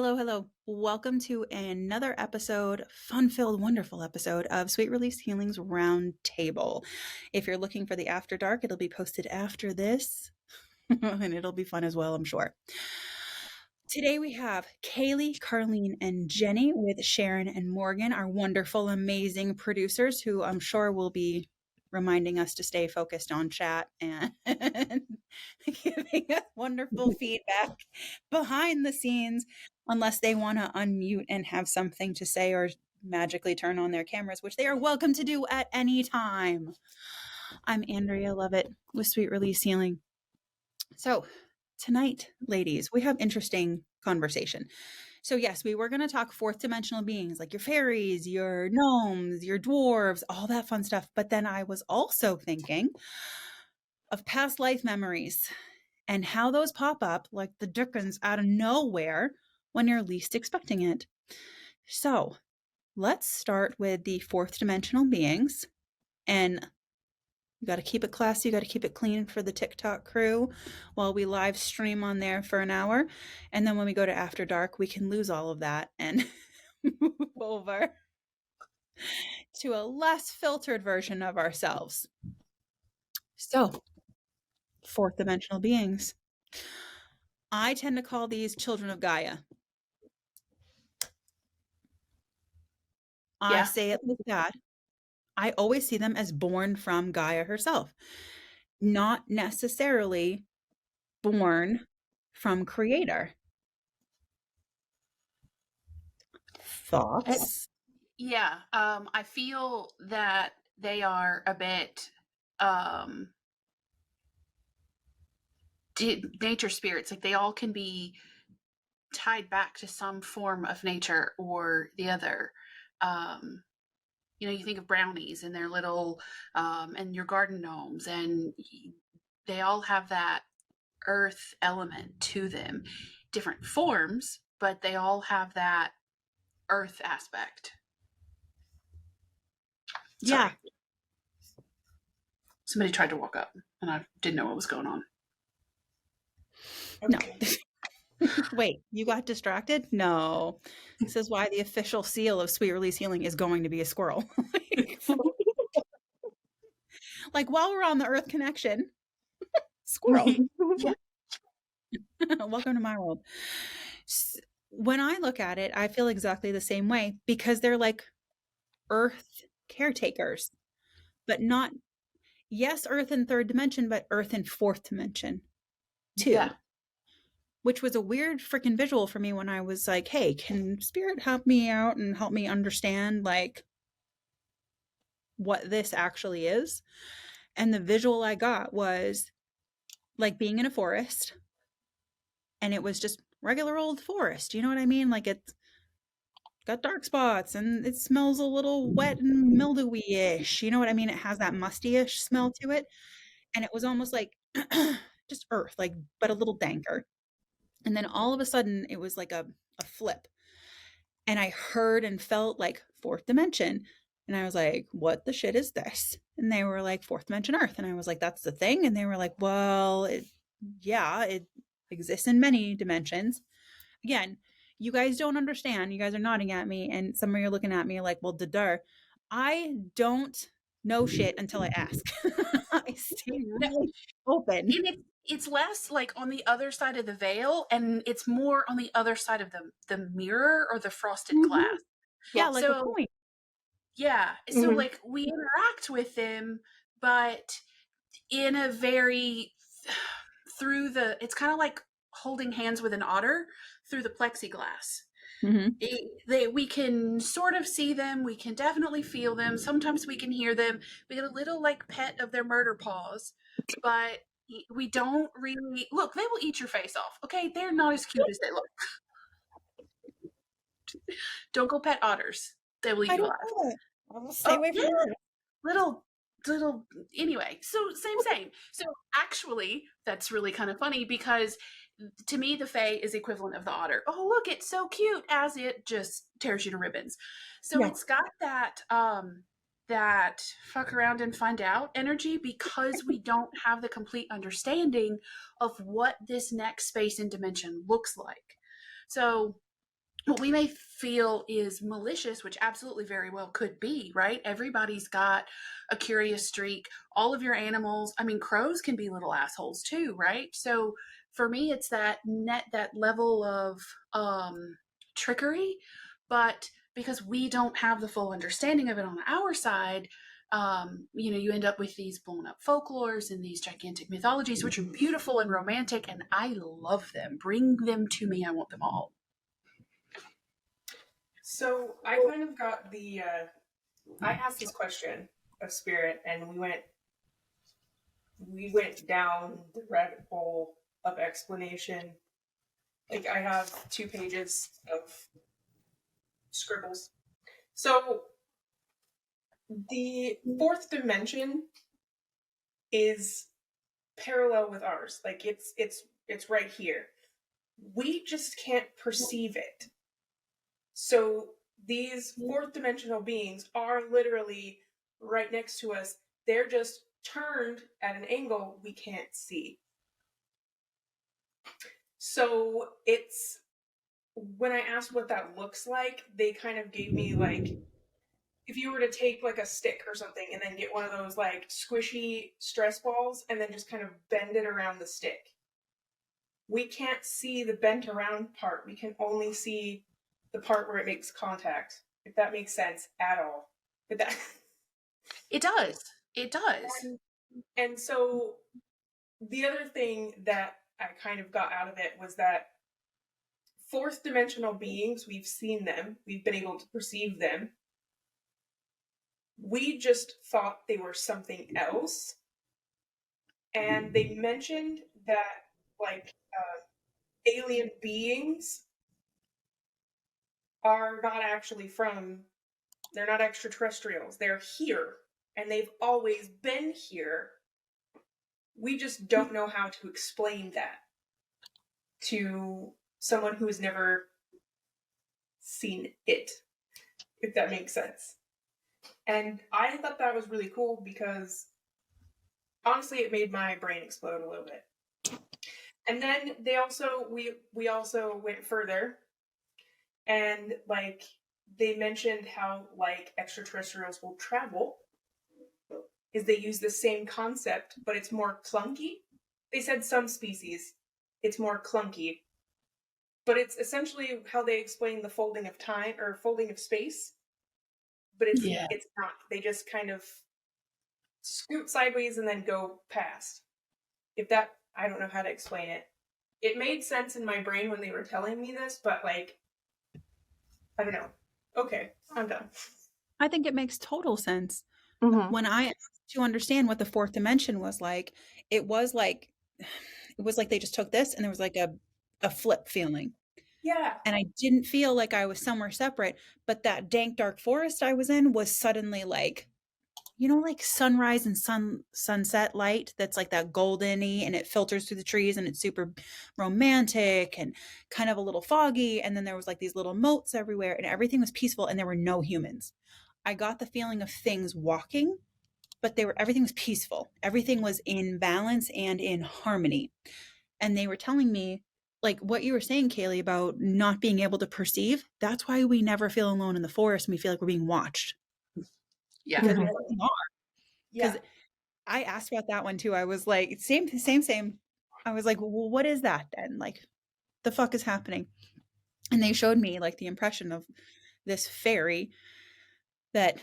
hello. Welcome to another episode, fun-filled, wonderful episode of Sweet Release Healing's Round Table. If you're looking for the After Dark, it'll be posted after this, and it'll be fun as well, I'm sure. Today we have Kaylee, Carlene, and Jenny with Sharon and Morgan, our wonderful, amazing producers who I'm sure will be reminding us to stay focused on chat and giving us wonderful feedback behind the scenes, unless they want to unmute and have something to say or magically turn on their cameras, which they are welcome to do at any time. I'm Andrea Lovett with Sweet Release Healing. So tonight, ladies, we have interesting conversation. So yes, we were going to talk fourth dimensional beings like your fairies, your gnomes, your dwarves, all that fun stuff. But then I was also thinking of past life memories and how those pop up like the Dickens out of nowhere when you're least expecting it. So let's start with the fourth dimensional beings. And you got to keep it classy. You got to keep it clean for the TikTok crew while we live stream on there for an hour. And then when we go to After Dark, we can lose all of that and move over to a less filtered version of ourselves. So, fourth dimensional beings. I tend to call these children of Gaia. I say it like that. I always see them as born from Gaia herself, not necessarily born from Creator. Thoughts? Yeah, I feel that they are a bit nature spirits. Like they all can be tied back to some form of nature or the other. You think of brownies and their little and your garden gnomes, and they all have that earth element to them, different forms, but they all have that earth aspect. Sorry. Yeah. Somebody tried to walk up and I didn't know what was going on. Okay. No. Wait, you got distracted? No. This is why the official seal of Sweet Release Healing is going to be a squirrel. Like while we're on the Earth connection, squirrel. Yeah. Welcome to my world. When I look at it, I feel exactly the same way because they're like Earth caretakers, but not, yes, Earth in third dimension, but Earth in fourth dimension too. Yeah. Which was a weird freaking visual for me when I was like, hey, can Spirit help me out and help me understand like what this actually is? And the visual I got was like being in a forest, and it was just regular old forest. You know what I mean? Like it's got dark spots and it smells a little wet and mildewy-ish. You know what I mean? It has that musty-ish smell to it. And it was almost like just earth, like, but a little danker. And then all of a sudden it was like a flip. And I heard and felt like fourth dimension. And I was like, what the shit is this? And they were like, fourth dimension earth. And I was like, that's the thing. And they were like, well, it exists in many dimensions. Again, you guys don't understand. You guys are nodding at me. And some of you are looking at me like, well, duh. I don't know shit until I ask. I stay really open. And it's less like on the other side of the veil, and it's more on the other side of the mirror or the frosted glass. Yeah, like a coin. Yeah. So like we interact with them, but in a very it's kind of like holding hands with an otter through the plexiglass. We can sort of see them. We can definitely feel them. Sometimes we can hear them. We get a little like pet of their murder paws, but we don't really look. They will eat your face off. Okay, they're not as cute as they look. Don't go pet otters. They will eat you alive. I will stay away from them. Little anyway. So same. So actually, that's really kind of funny because to me, the fae is equivalent of the otter. Oh, look, it's so cute, as it just tears you to ribbons. So it's got that that fuck around and find out energy because we don't have the complete understanding of what this next space and dimension looks like. So what we may feel is malicious, which absolutely very well could be, right? Everybody's got a curious streak. All of your animals, I mean, crows can be little assholes too, right? So for me, it's that level of trickery, but because we don't have the full understanding of it on our side, you end up with these blown up folklores and these gigantic mythologies, which are beautiful and romantic, and I love them. Bring them to me. I want them all. So I kind of got I asked this question of Spirit, and we went down the rabbit hole of explanation. Like, I have 2 pages of scribbles. So the fourth dimension is parallel with ours. Like, it's right here. We just can't perceive it. So these fourth dimensional beings are literally right next to us. They're just turned at an angle we can't see. So it's, when I asked what that looks like, they kind of gave me, like, if you were to take like a stick or something and then get one of those like squishy stress balls and then just kind of bend it around the stick. We can't see the bent around part. We can only see the part where it makes contact, if that makes sense at all. But that It does. It does. and so the other thing that I kind of got out of it was that fourth dimensional beings, we've seen them, we've been able to perceive them. We just thought they were something else. And they mentioned that, like, alien beings are not actually they're not extraterrestrials. They're here, and they've always been here. We just don't know how to explain that to someone who has never seen it, if that makes sense. And I thought that was really cool because honestly, it made my brain explode a little bit. And then we also went further, and like they mentioned how like extraterrestrials will travel, is they use the same concept, but it's more clunky. They said some species, it's more clunky, but it's essentially how they explain the folding of time or folding of space. But Yeah. it's not. They just kind of scoot sideways and then go past. If that, I don't know how to explain it. It made sense in my brain when they were telling me this, but like, I don't know. Okay, I'm done. I think it makes total sense. Mm-hmm. When I asked to understand what the fourth dimension was like, it was like it was like they just took this and there was like a flip feeling. Yeah. And I didn't feel like I was somewhere separate, but that dank dark forest I was in was suddenly like, like sunrise and sunset light that's like that goldeny and it filters through the trees and it's super romantic and kind of a little foggy. And then there was like these little moats everywhere and everything was peaceful and there were no humans. I got the feeling of things walking, but everything was peaceful. Everything was in balance and in harmony. And they were telling me, like what you were saying, Kaylee, about not being able to perceive. That's why we never feel alone in the forest and we feel like we're being watched. Yeah. Because Mm-hmm. we fucking are. Yeah. Because I asked about that one too. I was like, same. I was like, well, what is that then? Like, the fuck is happening? And they showed me like the impression of this fairy that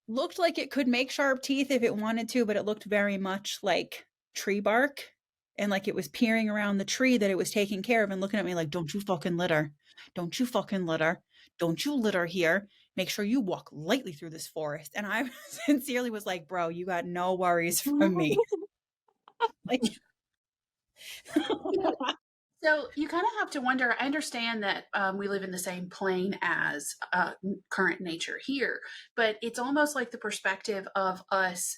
looked like it could make sharp teeth if it wanted to, but it looked very much like tree bark and like it was peering around the tree that it was taking care of and looking at me like, don't you fucking litter. Don't you fucking litter. Don't you litter here. Make sure you walk lightly through this forest. And I sincerely was like, bro, you got no worries from me. Like, So you kind of have to wonder. I understand that we live in the same plane as current nature here, but it's almost like the perspective of us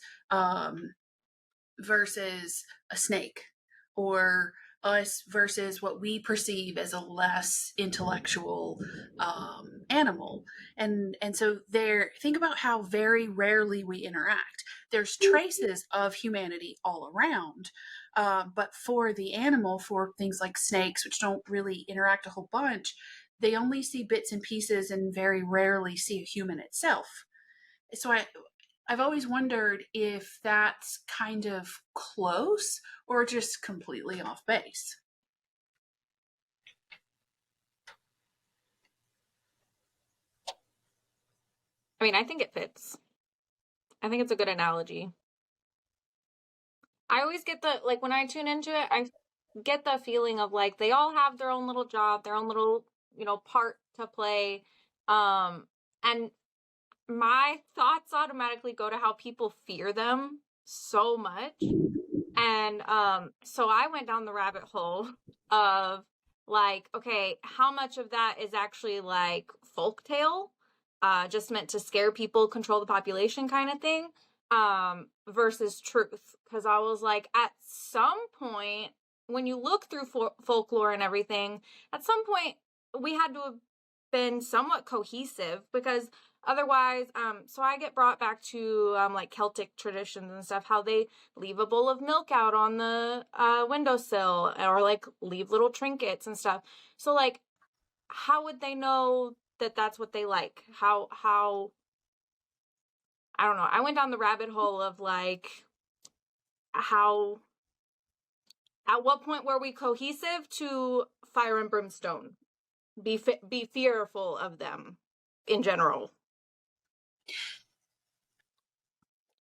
versus a snake, or us versus what we perceive as a less intellectual animal. And so there, think about how very rarely we interact. There's traces of humanity all around, but for the animal, for things like snakes, which don't really interact a whole bunch, they only see bits and pieces and very rarely see a human itself. So I've always wondered if that's kind of close or just completely off base. I mean, I think it fits. I think it's a good analogy. I always get the, like, when I tune into it, I get the feeling of like they all have their own little job, their own little, part to play. And my thoughts automatically go to how people fear them so much. And so I went down the rabbit hole of like, okay, how much of that is actually like folktale, just meant to scare people, control the population kind of thing, versus truth. Because I was like, at some point, when you look through folklore and everything, at some point we had to have been somewhat cohesive, because otherwise, so I get brought back to like Celtic traditions and stuff, how they leave a bowl of milk out on the windowsill, or like leave little trinkets and stuff. So like, how would they know that that's what they like? How I don't know. I went down the rabbit hole of like, how, at what point were we cohesive to fire and brimstone? Be fearful of them in general.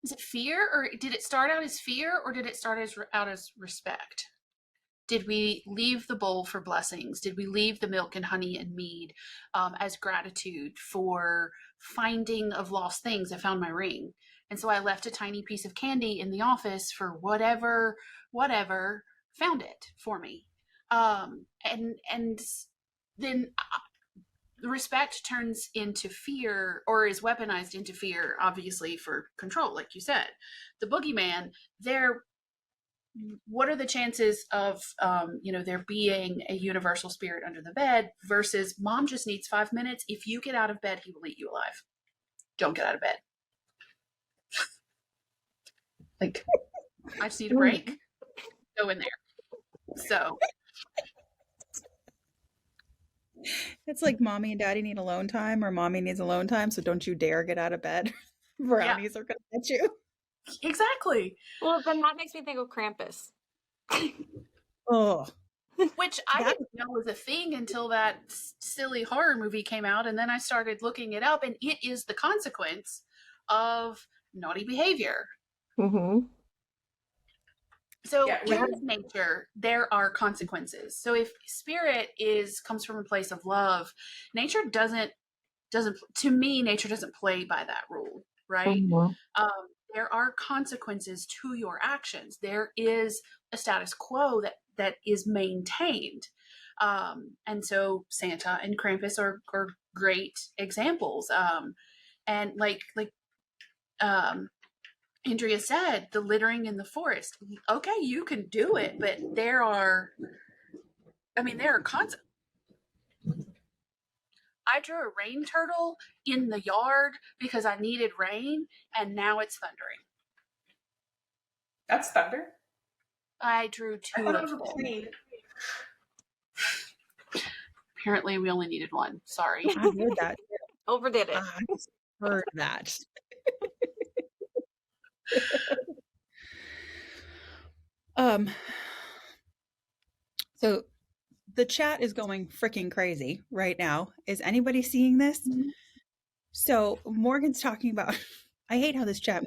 Is it fear, or did it start out as fear, or did it start out as respect? Did we leave the bowl for blessings? Did we leave the milk and honey and mead as gratitude for finding of lost things? I found my ring. And so I left a tiny piece of candy in the office for whatever found it for me. And then respect turns into fear, or is weaponized into fear, obviously for control, like you said. The boogeyman, what are the chances of there being a universal spirit under the bed versus mom just needs 5 minutes. If you get out of bed, he will eat you alive. Don't get out of bed. Like, I just need a break. Go in there. So It's like mommy and daddy need alone time, or mommy needs alone time, so don't you dare get out of bed. Brownies are gonna get you. exactly. Well, then that makes me think of Krampus. Oh, Which I didn't know was a thing until that silly horror movie came out, and then I started looking it up, and it is the consequence of naughty behavior. Mm-hmm. So Yeah, in nature, there are consequences. So if spirit comes from a place of love, nature doesn't to me, nature doesn't play by that rule, right? Mm-hmm. There are consequences to your actions. There is a status quo that is maintained. And so Santa and Krampus are great examples. And like Andrea said, the littering in the forest. Okay, you can do it, but there are consequences. I drew a rain turtle in the yard because I needed rain, and now it's thundering. That's thunder. I drew I two thought it of was a them. plane. Apparently, we only needed one. Sorry. I heard that. Overdid it. I heard that. So the chat is going freaking crazy right now. Is anybody seeing this? Mm-hmm. So Morgan's talking about, I hate how this chat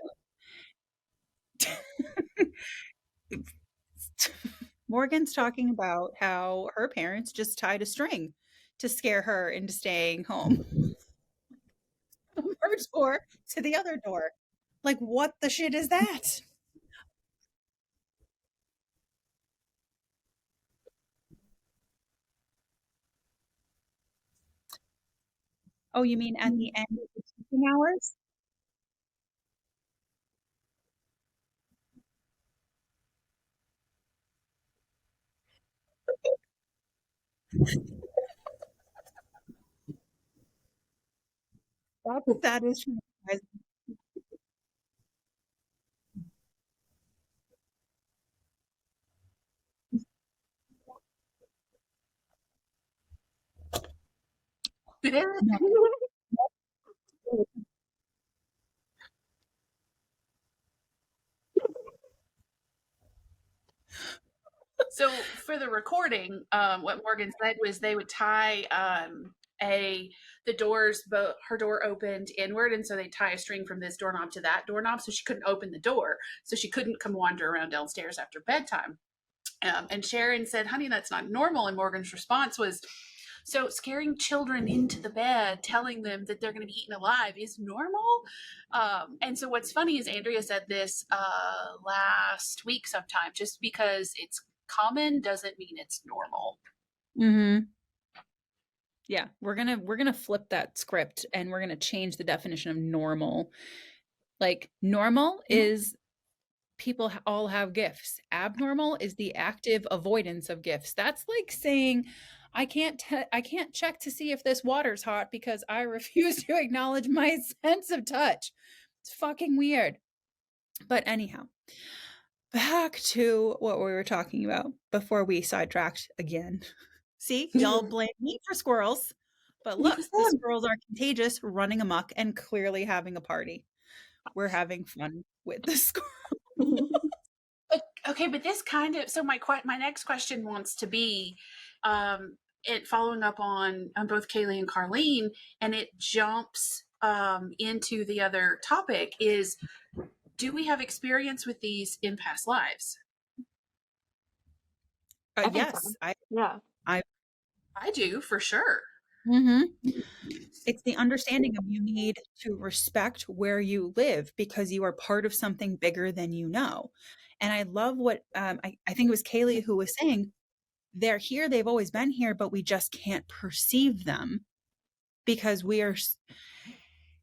Morgan's talking about how her parents just tied a string to scare her into staying home from her door to the other door. Like, what the shit is that? Oh, you mean at the end of the teaching hours? That is traumatizing. It is. No. So for the recording, what Morgan said was they would tie the doors, but her door opened inward, and so they tie a string from this doorknob to that doorknob, so she couldn't open the door, so she couldn't come wander around downstairs after bedtime. And Sharon said, "Honey, that's not normal." And Morgan's response was, "So scaring children into the bed, telling them that they're going to be eaten alive, is normal." And so what's funny is Andrea said this last week sometime. Just because it's common doesn't mean it's normal. Mm-hmm. Yeah, we're gonna flip that script and we're gonna change the definition of normal. Like normal is people all have gifts. Abnormal is the active avoidance of gifts. That's like saying I can't check to see if this water's hot because I refuse to acknowledge my sense of touch. It's fucking weird. But anyhow, back to what we were talking about before we sidetracked again. See, y'all blame me for squirrels. But look, the squirrels are contagious, running amok, and clearly having a party. We're having fun with the squirrels. Okay, but this kind of, so my next question wants to be, it following up on both Kaylee and Carlene, and it jumps into the other topic is, do we have experience with these in past lives? I think so. Yes, Yeah. I do, for sure. It's the understanding of you need to respect where you live because you are part of something bigger than you know. And I love what I think it was Kaylee who was saying, they're here, they've always been here, but we just can't perceive them because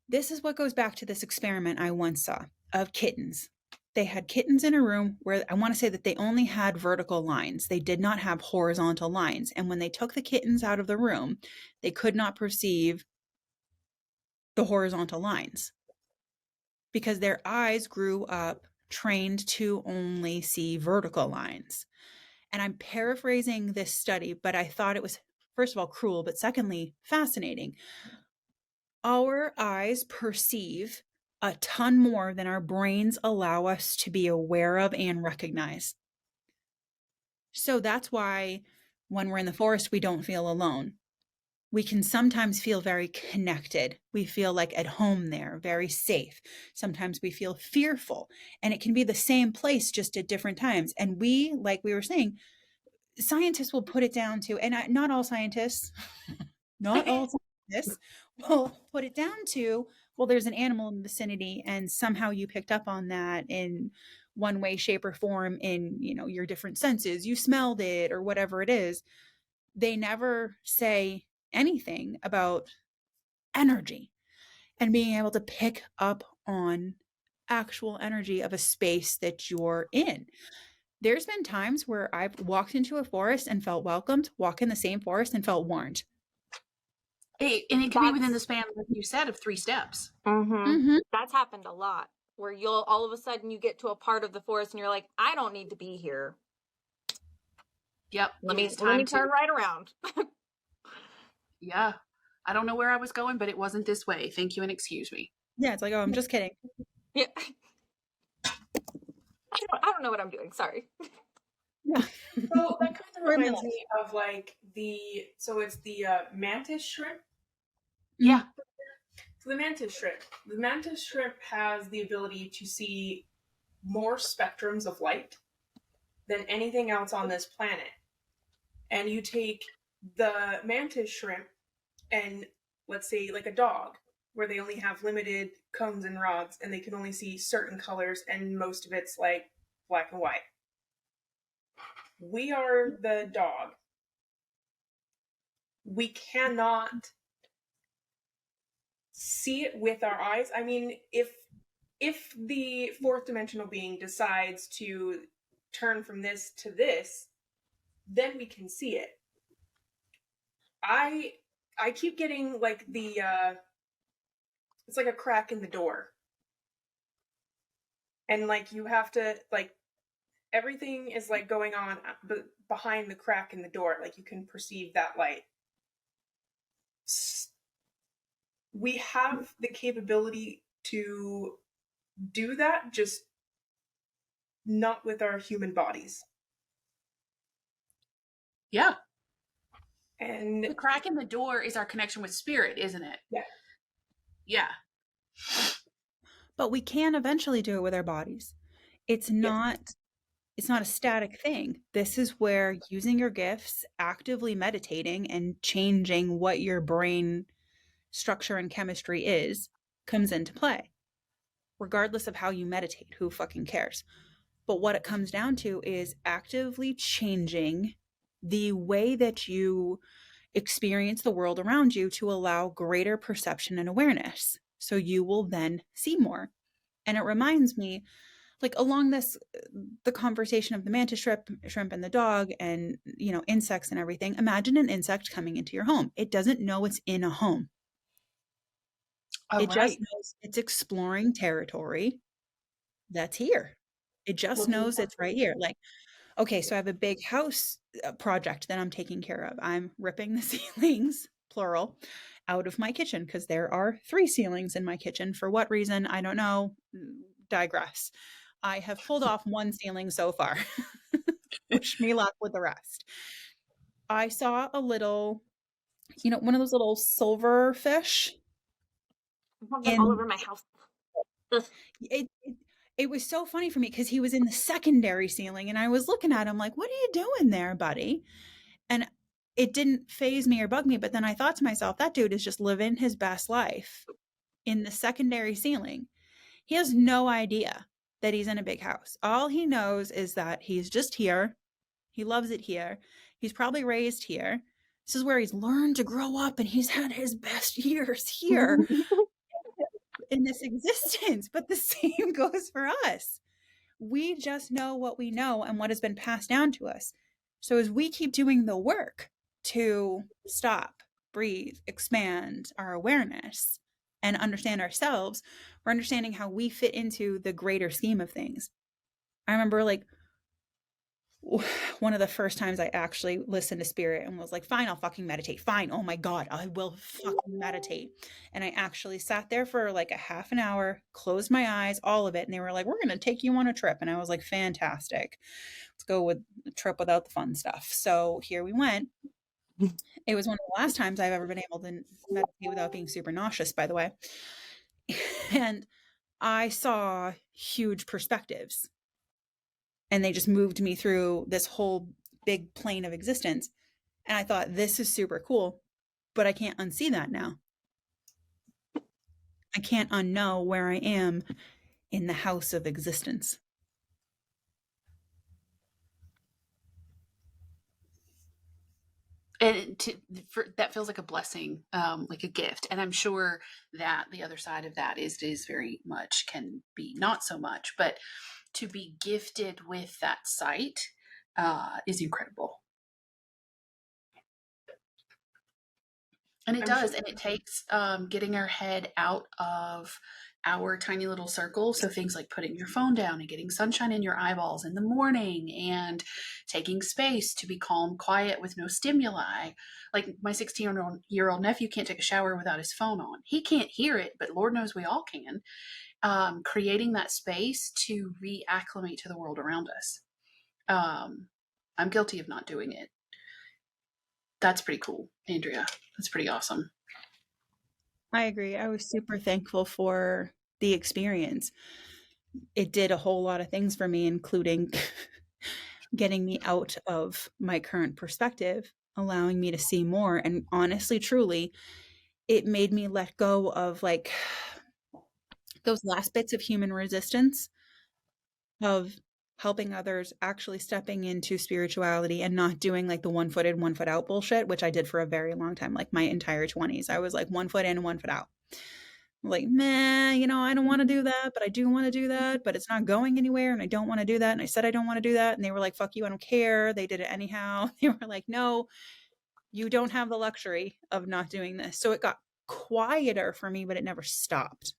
this is what goes back to this experiment I once saw of kittens. They had kittens in a room where I want to say that they only had vertical lines. They did not have horizontal lines. And when they took the kittens out of the room, they could not perceive the horizontal lines because their eyes grew up trained to only see vertical lines. And I'm paraphrasing this study, but I thought it was, first of all, cruel, but secondly, fascinating. Our eyes perceive a ton more than our brains allow us to be aware of and recognize. So that's why when we're in the forest, we don't feel alone. We can sometimes feel very connected. We feel like at home there, very safe. Sometimes we feel fearful, and it can be the same place just at different times. And we, like we were saying, scientists will put it down to, and not all scientists, not all scientists will put it down to, well, there's an animal in the vicinity, and somehow you picked up on that in one way, shape, or form in, your different senses. You smelled it or whatever it is. They never say anything about energy and being able to pick up on actual energy of a space that you're in. There's been times where I've walked into a forest and felt welcomed, walk in the same forest and felt warned. And it could be within the span, like you said, of 3 steps. That's happened a lot, where you'll all of a sudden you get to a part of the forest and you're like, I don't need to be here. Yep. Let me turn right around. Yeah. I don't know where I was going, but it wasn't this way. Thank you and excuse me. Yeah, it's like, oh, I'm just kidding. Yeah. I don't know what I'm doing. Sorry. Yeah. So that kind of reminds me of like it's the mantis shrimp. Yeah. So the mantis shrimp has the ability to see more spectrums of light than anything else on this planet. And you take the mantis shrimp and let's say like a dog, where they only have limited cones and rods and they can only see certain colors and most of it's like black and white. We are the dog. We cannot see it with our eyes. I mean, if the fourth dimensional being decides to turn from this to this, then we can see it. I keep getting like it's like a crack in the door. And like you have to like everything is like going on behind the crack in the door, like you can perceive that light. we have the capability to do that, just not with our human bodies. Yeah. And The crack in the door is our connection with spirit, isn't it? yeah. Yeah. But we can eventually do it with our bodies. It's Yes. not it's not a static thing. This is where using your gifts, actively meditating and changing what your brain structure and chemistry is comes into play. Regardless of how you meditate, who fucking cares? But what it comes down to is actively changing the way that you experience the world around you to allow greater perception and awareness. So you will then see more. And it reminds me, like along this, the conversation of the mantis shrimp and the dog and, insects and everything. Imagine an insect coming into your home. It doesn't know it's in a home. Oh, It just right. knows it's exploring territory that's here. It just Looking knows it's right here. Like, okay, so I have a big house project that I'm taking care of. I'm ripping the ceilings, plural, out of my kitchen because there are 3 ceilings in my kitchen. For what reason? I don't know. Digress. I have pulled off 1 ceiling so far. Wish me luck with the rest. I saw a little, one of those little silver fish I have them all in over my house. Ugh. it was so funny for me because he was in the secondary ceiling and I was looking at him like, what are you doing there, buddy? And it didn't phase me or bug me. But then I thought to myself, that dude is just living his best life in the secondary ceiling. He has no idea that he's in a big house. All he knows is that he's just here. He loves it here. He's probably raised here. This is where he's learned to grow up and he's had his best years here in this existence. But the same goes for us. We just know what we know and what has been passed down to us. So as we keep doing the work to stop, breathe, expand our awareness and understand ourselves, we're understanding how we fit into the greater scheme of things. I remember like one of the first times I actually listened to spirit and was like, fine, I'll fucking meditate. Fine. Oh my God, I will fucking meditate. And I actually sat there for like a half an hour, closed my eyes, all of it. And they were like, we're going to take you on a trip. And I was like, fantastic. Let's go with a trip without the fun stuff. So here we went. It was one of the last times I've ever been able to meditate without being super nauseous, by the way. And I saw huge perspectives and they just moved me through this whole big plane of existence. And I thought, this is super cool, but I can't unsee that now. I can't unknow where I am in the house of existence. And that feels like a blessing, like a gift. And I'm sure that the other side of that is very much can be not so much, but to be gifted with that sight is incredible. And it does, and it takes getting our head out of our tiny little circle. So things like putting your phone down and getting sunshine in your eyeballs in the morning and taking space to be calm, quiet with no stimuli. Like my 16-year-old nephew can't take a shower without his phone on. He can't hear it, but Lord knows we all can. Creating that space to reacclimate to the world around us. I'm guilty of not doing it. That's pretty cool, Andrea. That's pretty awesome. I agree. I was super thankful for the experience. It did a whole lot of things for me, including getting me out of my current perspective, allowing me to see more. And honestly, truly, it made me let go of like those last bits of human resistance of helping others, actually stepping into spirituality and not doing like the 1 foot in, 1 foot out bullshit, which I did for a very long time, like my entire 20s. I was like 1 foot in, 1 foot out. Like, meh, I don't want to do that, but I do want to do that, but it's not going anywhere and I don't want to do that. And I said I don't want to do that. And they were like, fuck you, I don't care. They did it anyhow. They were like, no, you don't have the luxury of not doing this. So it got quieter for me, but it never stopped.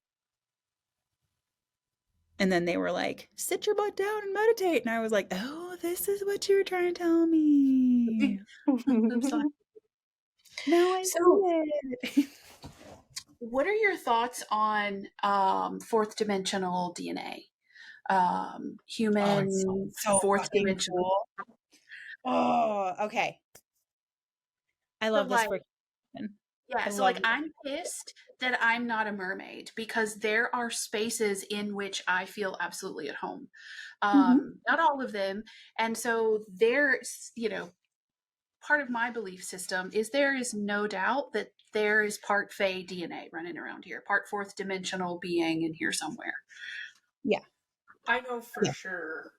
And then they were like, sit your butt down and meditate. And I was like, oh, this is what you were trying to tell me. I'm sorry. Now I So, see it. what are your thoughts on fourth dimensional DNA? Oh, it's Human so fourth fucking dimensional. cool. Oh, okay. I So love this like, for yeah, I so love like I'm pissed that I'm not a mermaid because there are spaces in which I feel absolutely at home. Mhm. Not all of them. And so there's, part of my belief system is there is no doubt that there is part Fae DNA running around here, part fourth dimensional being in here somewhere. Yeah. I know for Yeah. sure.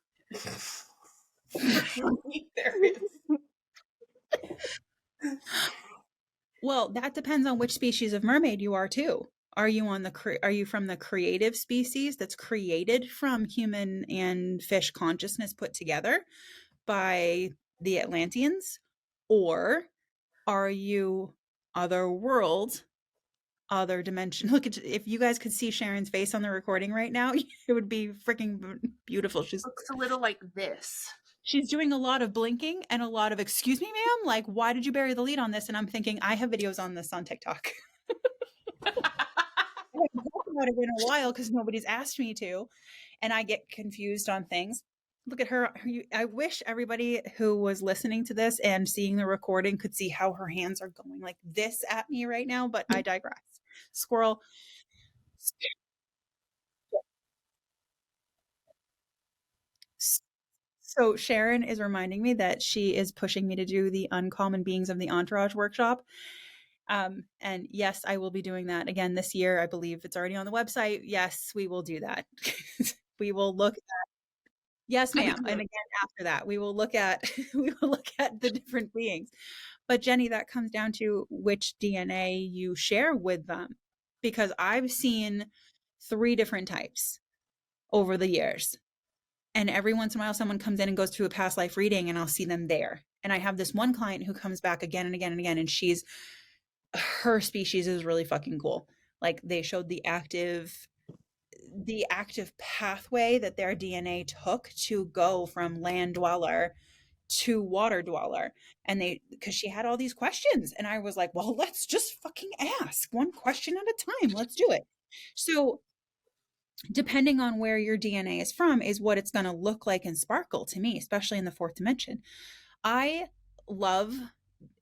For me, there is. Well, that depends on which species of mermaid you are too. Are you are you from the creative species that's created from human and fish consciousness put together by the Atlanteans? Or are you other world, other dimension? Look at, if you guys could see Sharon's face on the recording right now, it would be freaking beautiful. Looks a little like this. She's doing a lot of blinking and a lot of "excuse me, ma'am," like, why did you bury the lead on this? And I'm thinking, I have videos on this on TikTok. I haven't talked about it in a while because nobody's asked me to, and I get confused on things. Look at her. I wish everybody who was listening to this and seeing the recording could see how her hands are going like this at me right now, but I digress. Squirrel. So Sharon is reminding me that she is pushing me to do the Uncommon Beings of the Entourage workshop. And yes, I will be doing that again this year. I believe it's already on the website. Yes, we will do that. We will look. Yes, ma'am. And again, after that, we will look at we will look at the different beings. But Jenny, that comes down to which DNA you share with them, because I've seen 3 different types over the years. And every once in a while, someone comes in and goes through a past life reading, and I'll see them there. And I have this one client who comes back again and again and again, and her species is really fucking cool. Like, they showed the active pathway that their DNA took to go from land dweller to water dweller. And because she had all these questions, and I was like, well, let's just fucking ask one question at a time. Let's do it. So depending on where your DNA is from is what it's going to look like and sparkle to me, especially in the fourth dimension. I love,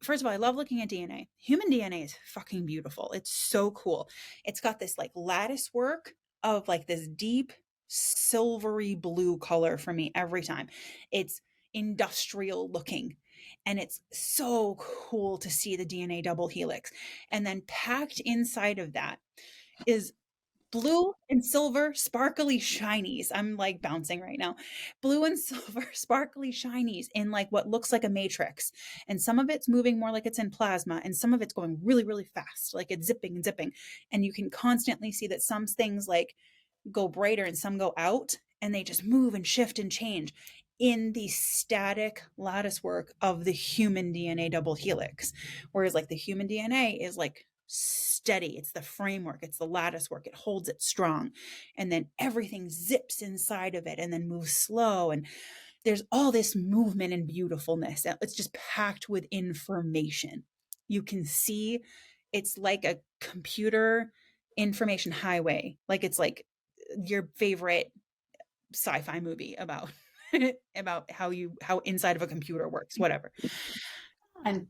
first of all, I love looking at DNA. Human DNA is fucking beautiful. It's so cool. It's got this like lattice work of like this deep silvery blue color for me every time. It's industrial looking, and it's so cool to see the DNA double helix. And then packed inside of that is blue and silver sparkly shinies. I'm like bouncing right now. Blue and silver sparkly shinies in like what looks like a matrix. And some of it's moving more like it's in plasma, and some of it's going really, really fast, like it's zipping and zipping. And you can constantly see that some things like go brighter and some go out, and they just move and shift and change in the static lattice work of the human DNA double helix. Whereas like the human DNA is like steady, it's the framework, it's the lattice work, it holds it strong, and then everything zips inside of it and then moves slow, and there's all this movement and beautifulness. It's just packed with information. You can see it's like a computer information highway, like it's like your favorite sci-fi movie about about how inside of a computer works, whatever. And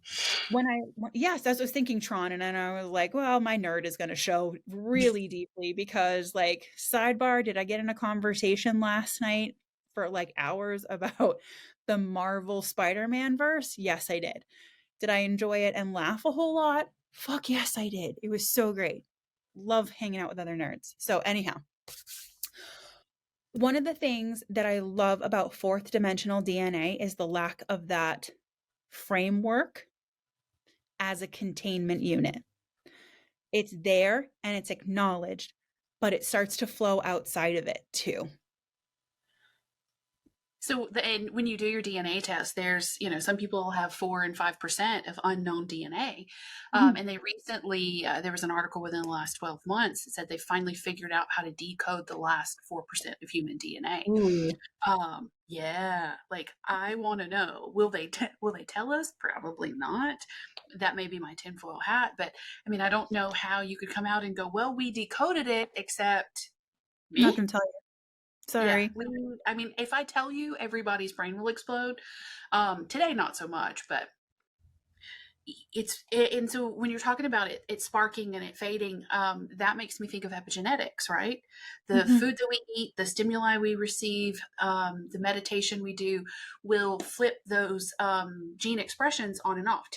yes, I was thinking Tron, and then I was like, well, my nerd is going to show really deeply, because like, sidebar, did I get in a conversation last night for like hours about the Marvel Spider-Man verse? Yes, I did. Did I enjoy it and laugh a whole lot? Fuck yes, I did. It was so great. Love hanging out with other nerds. So anyhow, one of the things that I love about fourth dimensional DNA is the lack of that framework as a containment unit. It's there and it's acknowledged, but it starts to flow outside of it too. And when you do your DNA test, there's, some people have 4 and 5% of unknown DNA. And they recently, there was an article within the last 12 months that said they finally figured out how to decode the last 4% of human DNA. Ooh. Yeah, like I want to know, will they tell us? Probably not. That may be my tinfoil hat, but I mean, I don't know how you could come out and go, well, we decoded it, except Not me. gonna tell you. Yeah, Sorry. I mean, if I tell you, everybody's brain will explode. Today, not so much, but and so when you're talking about it sparking and it fading, that makes me think of epigenetics, right? The Mhm. food that we eat, the stimuli we receive, the meditation we do will flip those gene expressions on and off.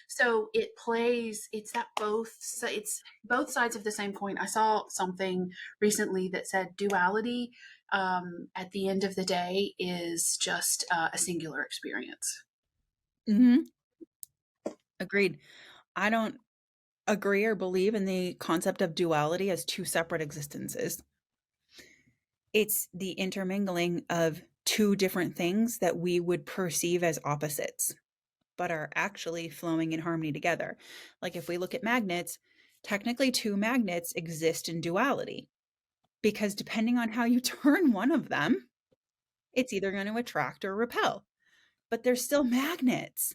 So it plays, it's both sides of the same coin. I saw something recently that said duality, at the end of the day, is just a singular experience. Mhm. Agreed. I don't agree or believe in the concept of duality as two separate existences. It's the intermingling of two different things that we would perceive as opposites, but are actually flowing in harmony together. Like if we look at magnets, technically two magnets exist in duality because depending on how you turn one of them, it's either going to attract or repel, but they're still magnets.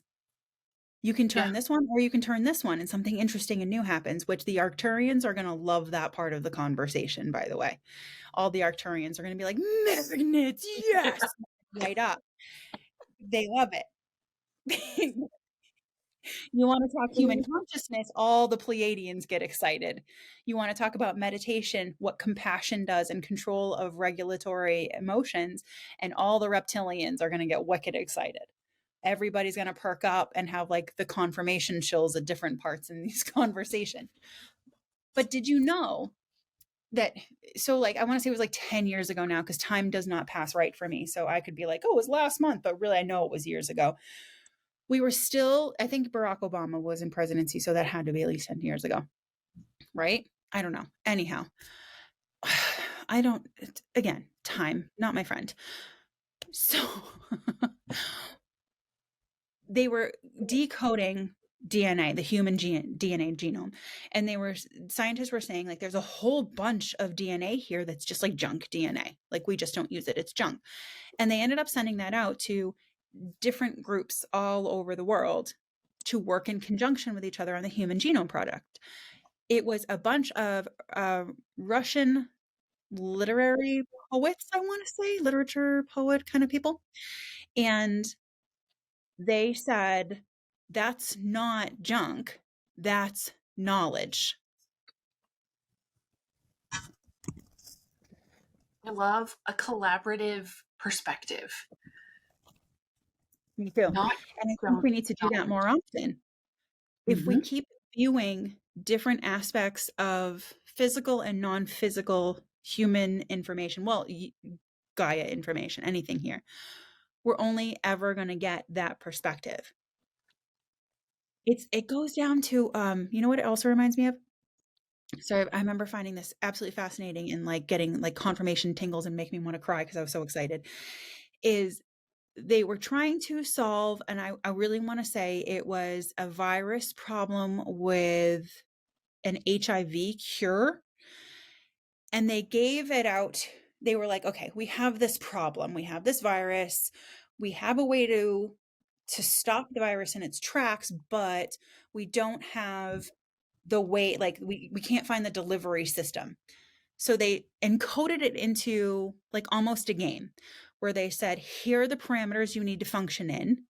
You can Yeah. turn this one or you can turn this one, and something interesting and new happens, which the Arcturians are going to love that part of the conversation, by the way. All the Arcturians are going to be like, magnets, yes, right up. They love it. You want to talk human consciousness, all the Pleiadians get excited. You want to talk about meditation, what compassion does, and control of regulatory emotions, and all the reptilians are going to get wicked excited. Everybody's going to perk up and have like the confirmation chills at different parts in these conversation. But did you know that, so like I want to say it was like 10 years ago now, because time does not pass right for me. So I could be like, oh, it was last month, but really I know it was years ago. We were still, I think Barack Obama was in presidency, so that had to be at least 10 years ago, right? I don't know. Anyhow, I don't, again, time, not my friend. So they were decoding DNA, the human DNA genome. And scientists were saying, like, there's a whole bunch of DNA here that's just like junk DNA. Like, we just don't use it. It's junk. And they ended up sending that out to different groups all over the world to work in conjunction with each other on the Human Genome Project. It was a bunch of Russian literary poets, I want to say, literature poet kind of people. And they said, that's not junk, that's knowledge. I love a collaborative perspective. Me too. And Not I think junk we need to do that knowledge. more often. If we Mhm. keep viewing different aspects of physical and non-physical human information, well, Gaia information, anything here, we're only ever going to get that perspective. It goes down to you know what it also reminds me of? So I remember finding this absolutely fascinating and like getting like confirmation tingles and make me want to cry because I was so excited. Is they were trying to solve, and I really want to say it was a virus problem with an HIV cure, and they gave it out. They were like, okay, we have this problem, we have this virus, we have a way to stop the virus in its tracks, but we don't have the way, like we can't find the delivery system. So they encoded it into like almost a game where they said, here are the parameters you need to function in.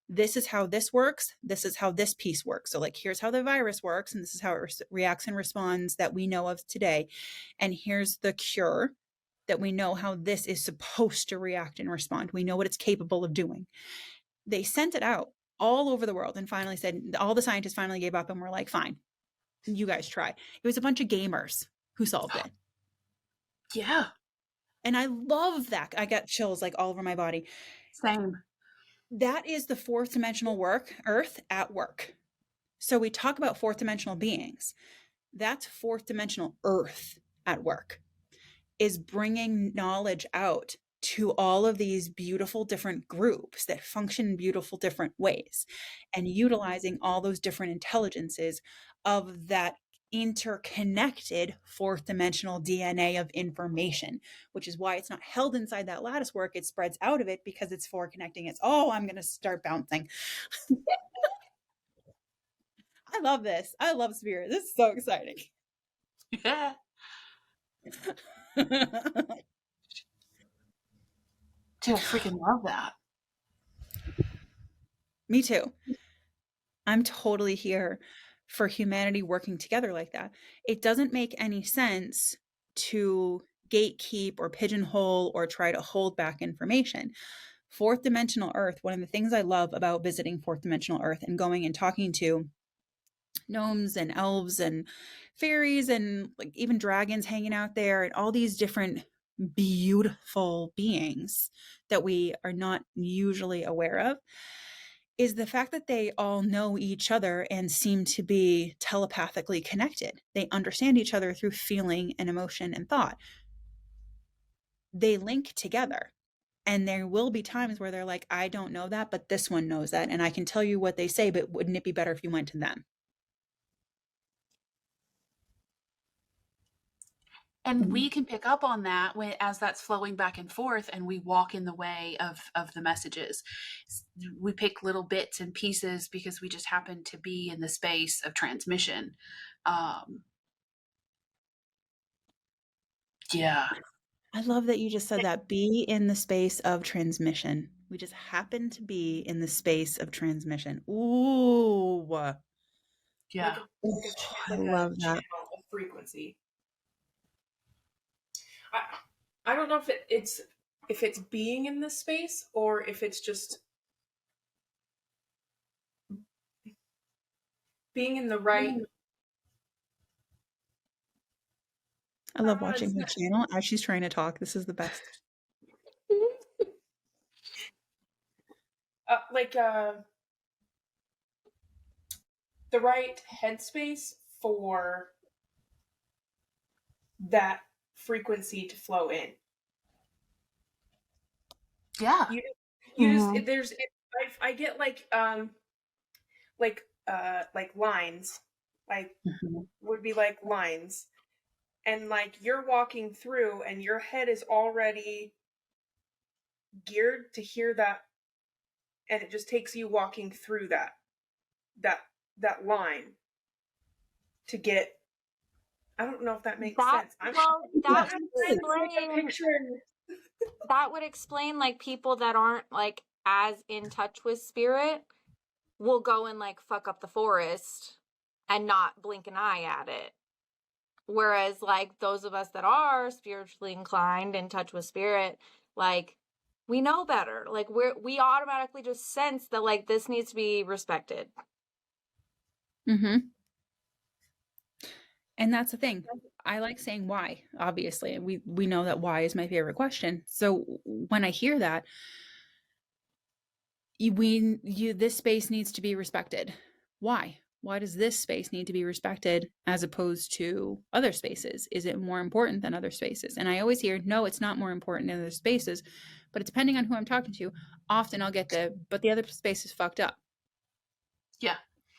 This is how this works. This is how this piece works. So, like, here's how the virus works, and this is how it reacts and responds that we know of today. And here's the cure that we know how this is supposed to react and respond. We know what it's capable of doing. They sent it out all over the world and finally said, all the scientists finally gave up and were like, fine, you guys try. It was a bunch of gamers who solved it. Yeah, And I love that. I got chills like all over my body. same. That is the fourth dimensional work, Earth at work. So we talk about fourth dimensional beings. That's fourth dimensional Earth at work, is bringing knowledge out to all of these beautiful different groups that function in beautiful different ways, and utilizing all those different intelligences of that interconnected fourth dimensional DNA of information, which is why it's not held inside that lattice work. It spreads out of it because it's for connecting. It's, oh, I'm going to start bouncing. I love this. I love spirit. This is so exciting. Yeah. Dude, I freaking love that. me too. I'm totally here for humanity working together like that. It doesn't make any sense to gatekeep or pigeonhole or try to hold back information. Fourth dimensional Earth, one of the things I love about visiting fourth dimensional Earth and going and talking to gnomes and elves and fairies and like even dragons hanging out there and all these different beautiful beings that we are not usually aware of, is the fact that they all know each other and seem to be telepathically connected. They understand each other through feeling and emotion and thought. They link together. And there will be times where they're like, I don't know that, but this one knows that. And I can tell you what they say, but wouldn't it be better if you went to them? And we can pick up on that as that's flowing back and forth, and we walk in the way of the messages. We pick little bits and pieces because we just happen to be in the space of transmission. Yeah. I love that you just said that. Be in the space of transmission. We just happen to be in the space of transmission. Ooh. Yeah. I love that. Channel of frequency. I don't know if it's being in this space or if it's just being in the right. I love watching her channel as she's trying to talk. This is the best. The right headspace for that frequency to flow in. Yeah. You just there's I get like lines, like would be like lines, and like you're walking through and your head is already geared to hear that, and it just takes you walking through that line to get. I don't know if that makes sense. That would explain like people that aren't like as in touch with spirit will go and like fuck up the forest and not blink an eye at it. Whereas like those of us that are spiritually inclined, in touch with spirit, like we know better. Like we automatically just sense that like this needs to be respected. Mm-hmm. And that's the thing. I like saying why, obviously. We know that why is my favorite question. So when I hear that, this space needs to be respected. Why? Why does this space need to be respected as opposed to other spaces? Is it more important than other spaces? And I always hear, no, it's not more important than other spaces, but it's depending on who I'm talking to. Often I'll get but the other space is fucked up. Yeah.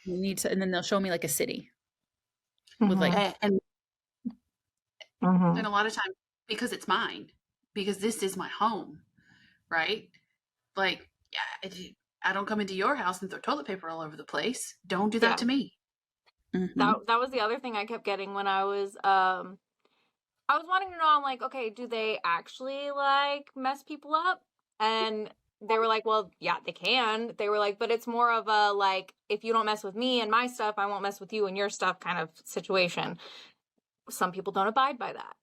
We need to, and then they'll show me like a city with like, and a lot of times because it's mine, because this is my home, right? Like, yeah, I don't come into your house and throw toilet paper all over the place. Don't do that to me. That was the other thing I kept getting when I was wanting to know. I'm like, okay, do they actually like mess people up? And they were like, well, yeah, they can. They were like, but it's more of a like, if you don't mess with me and my stuff, I won't mess with you and your stuff kind of situation. Some people don't abide by that.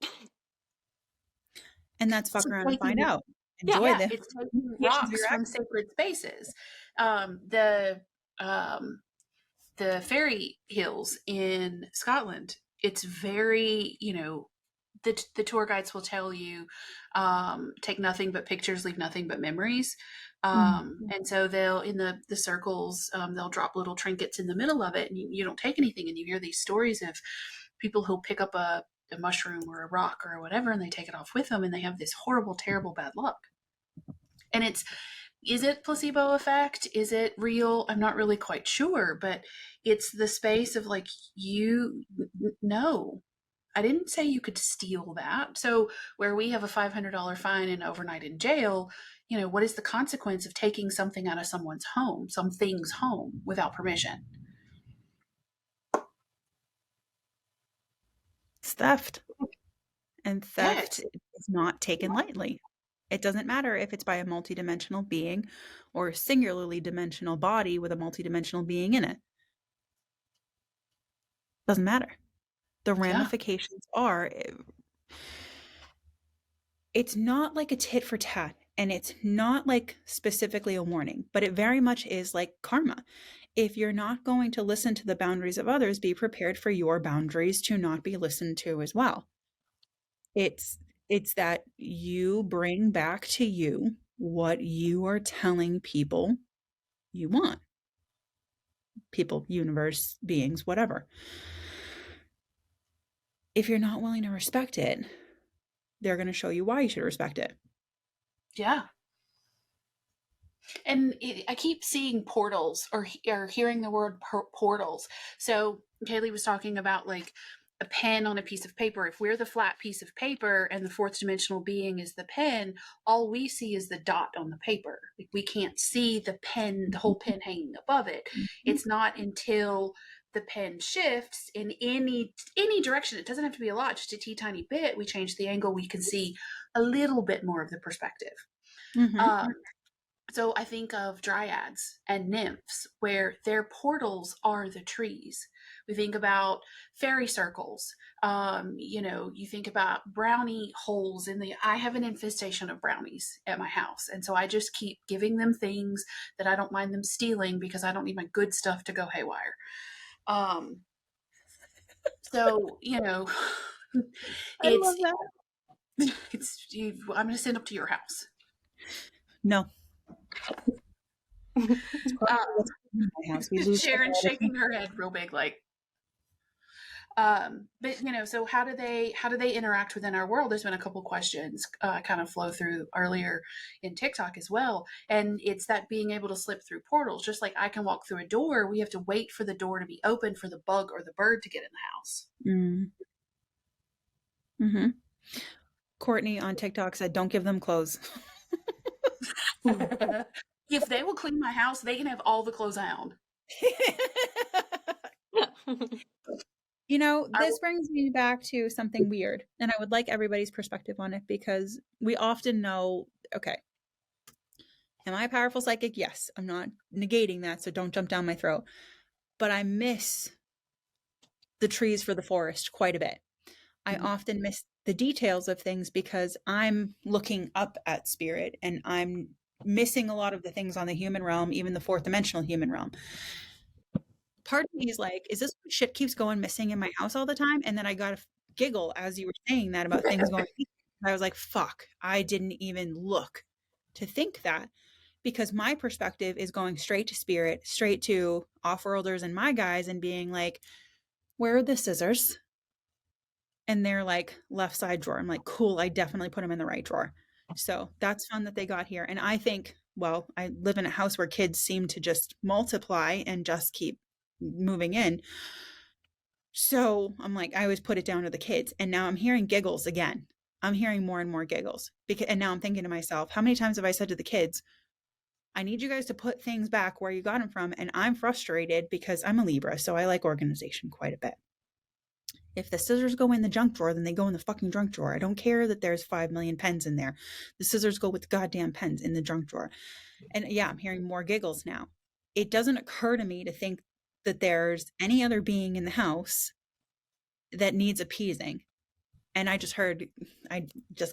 And that's fuck around and find out. Enjoy this. It's taking rocks from sacred spaces. The fairy hills in Scotland, it's very, the tour guides will tell you, take nothing but pictures, leave nothing but memories. And so they'll, in the circles, they'll drop little trinkets in the middle of it, and you don't take anything, and you hear these stories of people who'll pick up a mushroom or a rock or whatever, and they take it off with them, and they have this horrible, terrible bad luck. And is it placebo effect? Is it real? I'm not really quite sure, but it's the space of like, no, I didn't say you could steal that. So, where we have a $500 fine and overnight in jail, what is the consequence of taking something out of someone's home, some thing's home, without permission? It's theft. And theft Yes. is not taken lightly. It doesn't matter if it's by a multidimensional being or a singularly dimensional body with a multidimensional being in it. Doesn't matter. The Yeah. ramifications are it's not like a tit for tat, and it's not like specifically a warning, but it very much is like karma. If you're not going to listen to the boundaries of others, be prepared for your boundaries to not be listened to as well. It's it's that you bring back to you what you are telling people you want. People, universe, beings, whatever. If you're not willing to respect it, they're going to show you why you should respect it. Yeah. And I keep seeing portals or hearing the word portals. So Kaylee was talking about like a pen on a piece of paper. If we're the flat piece of paper and the fourth dimensional being is the pen, all we see is the dot on the paper. Like we can't see the pen, the whole pen hanging above it. Mhm. It's not until the pen shifts in any direction. It doesn't have to be a lot, just a tiny bit. We change the angle, we can see a little bit more of the perspective. Mhm. Um, so I think of dryads and nymphs where their portals are the trees. We think about fairy circles. You think about brownie holes in the. I have an infestation of brownies at my house, and so I just keep giving them things that I don't mind them stealing because I don't need my good stuff to go haywire. Um, so I it's love that. I'm going to send them to your house. No, it's Uh, probably what's in my house. We lose stuff Sharon's all the time. shaking her head real big, like, but so how do they interact within our world? There's been a couple questions kind of flow through earlier in TikTok as well, and it's that being able to slip through portals. Just like I can walk through a door, we have to wait for the door to be open for the bug or the bird to get in the house. Mm. Mm-hmm. Courtney on TikTok said, "Don't give them clothes." If they will clean my house, they can have all the clothes I own. I This brings me back to something weird, and I would like everybody's perspective on it because we often know, okay, am I a powerful psychic? Yes. I'm not negating that, so don't jump down my throat. But I miss the trees for the forest quite a bit. I often miss the details of things because I'm looking up at spirit and I'm missing a lot of the things on the human realm, even the fourth dimensional human realm. Part of me is like, is this what shit keeps going missing in my house all the time? And then I got a giggle as you were saying that about things going missing. I was like, fuck, I didn't even look to think that because my perspective is going straight to spirit, straight to off-worlders and my guys and being like, where are the scissors? And they're like left side drawer. I'm like, cool, I definitely put them in the right drawer. So that's fun that they got here. And I think, well, I live in a house where kids seem to just multiply and just keep moving in. So I'm like, I always put it down to the kids. And now I'm hearing giggles again. I'm hearing more and more giggles. And now I'm thinking to myself, how many times have I said to the kids, I need you guys to put things back where you got them from. And I'm frustrated because I'm a Libra, so I like organization quite a bit. If the scissors go in the junk drawer, then they go in the fucking junk drawer. I don't care that there's 5 million pens in there. The scissors go with the goddamn pens in the junk drawer. And yeah, I'm hearing more giggles now. It doesn't occur to me to think that there's any other being in the house that needs appeasing. And I just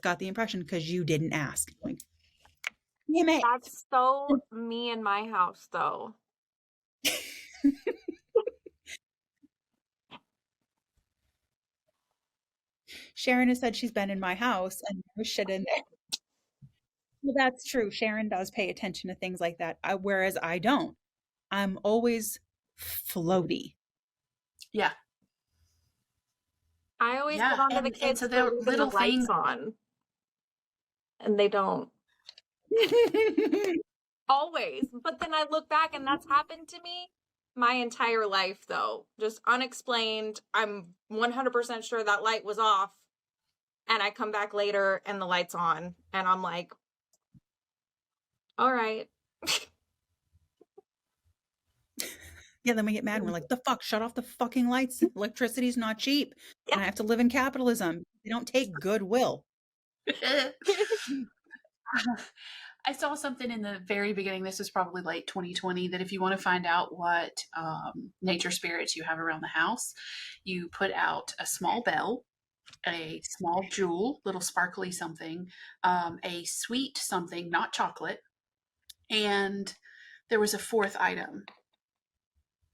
got the impression because you didn't ask. Like, damn it. That's so me in my house, though. Sharon has said she's been in my house and no shit in there. Well, that's true. Sharon does pay attention to things like that, whereas I don't. I'm always floaty. Yeah. I always Yeah. get onto the And kids so for they're leaving the little lights things. on, and they don't. Always. But then I look back and that's happened to me my entire life, though. Just unexplained. I'm 100% sure that light was off. And I come back later and the light's on. And I'm like, all right. Yeah, then we get mad and we're like, the fuck, shut off the fucking lights. Electricity's not cheap. Yeah. And I have to live in capitalism. They don't take goodwill. I saw something in the very beginning. This was probably late 2020. That if you want to find out what nature spirits you have around the house, you put out a small bell, a small jewel, little sparkly something, a sweet something, not chocolate, and there was a fourth item.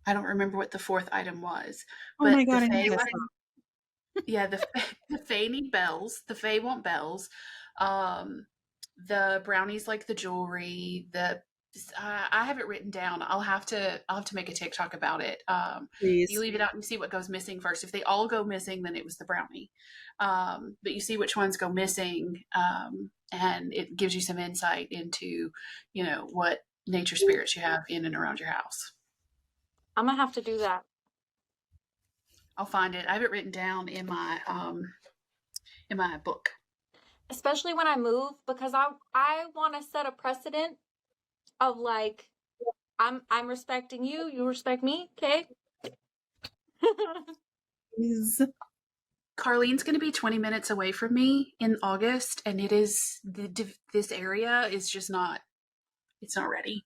I don't remember what the fourth item was, Oh but my the God, I need Fae this. yeah, the Fae need bells. The Fae want bells. The brownies like the jewelry. I have it written down. I'll have to make a TikTok about it. Please. You leave it out and you see what goes missing first. If they all go missing, then it was the brownie. But you see which ones go missing, and it gives you some insight into, what nature spirits you have in and around your house. I'm going to have to do that. I'll find it. I have it written down in my book. Especially when I move, because I want to set a precedent of like, I'm respecting you, you respect me, okay? Please. Carlene's going to be 20 minutes away from me in August, and it is this area is just not. It's not ready.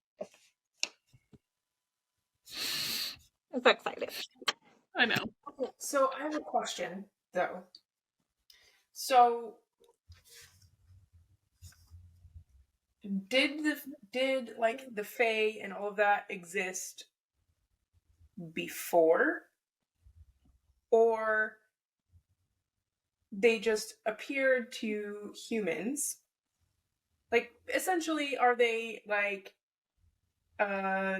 It's exciting. I know. Okay, so I have a question, though. So, did like the Fae and all of that exist before, or they just appeared to humans? Like, essentially, are they like a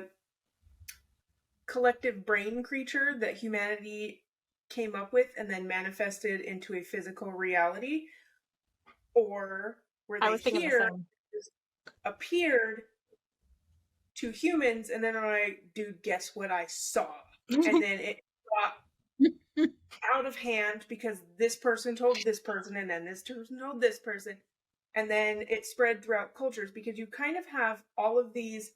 collective brain creature that humanity came up with and then manifested into a physical reality? Or were I they was thinking the here, same. just appeared to humans, and then I'm like, dude, guess what I saw? And then it got out of hand because this person told this person, and then this person told this person, and then it spread throughout cultures, because you kind of have all of these.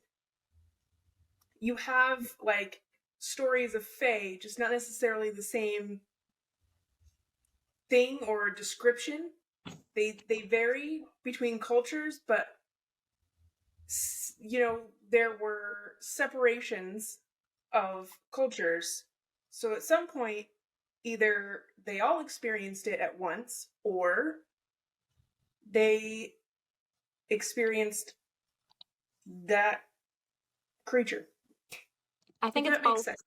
You have like stories of Fae, just not necessarily the same thing or description. They vary between cultures, but there were separations of cultures. So at some point, either they all experienced it at once, or they experienced that creature. I think If it's that makes both. sense.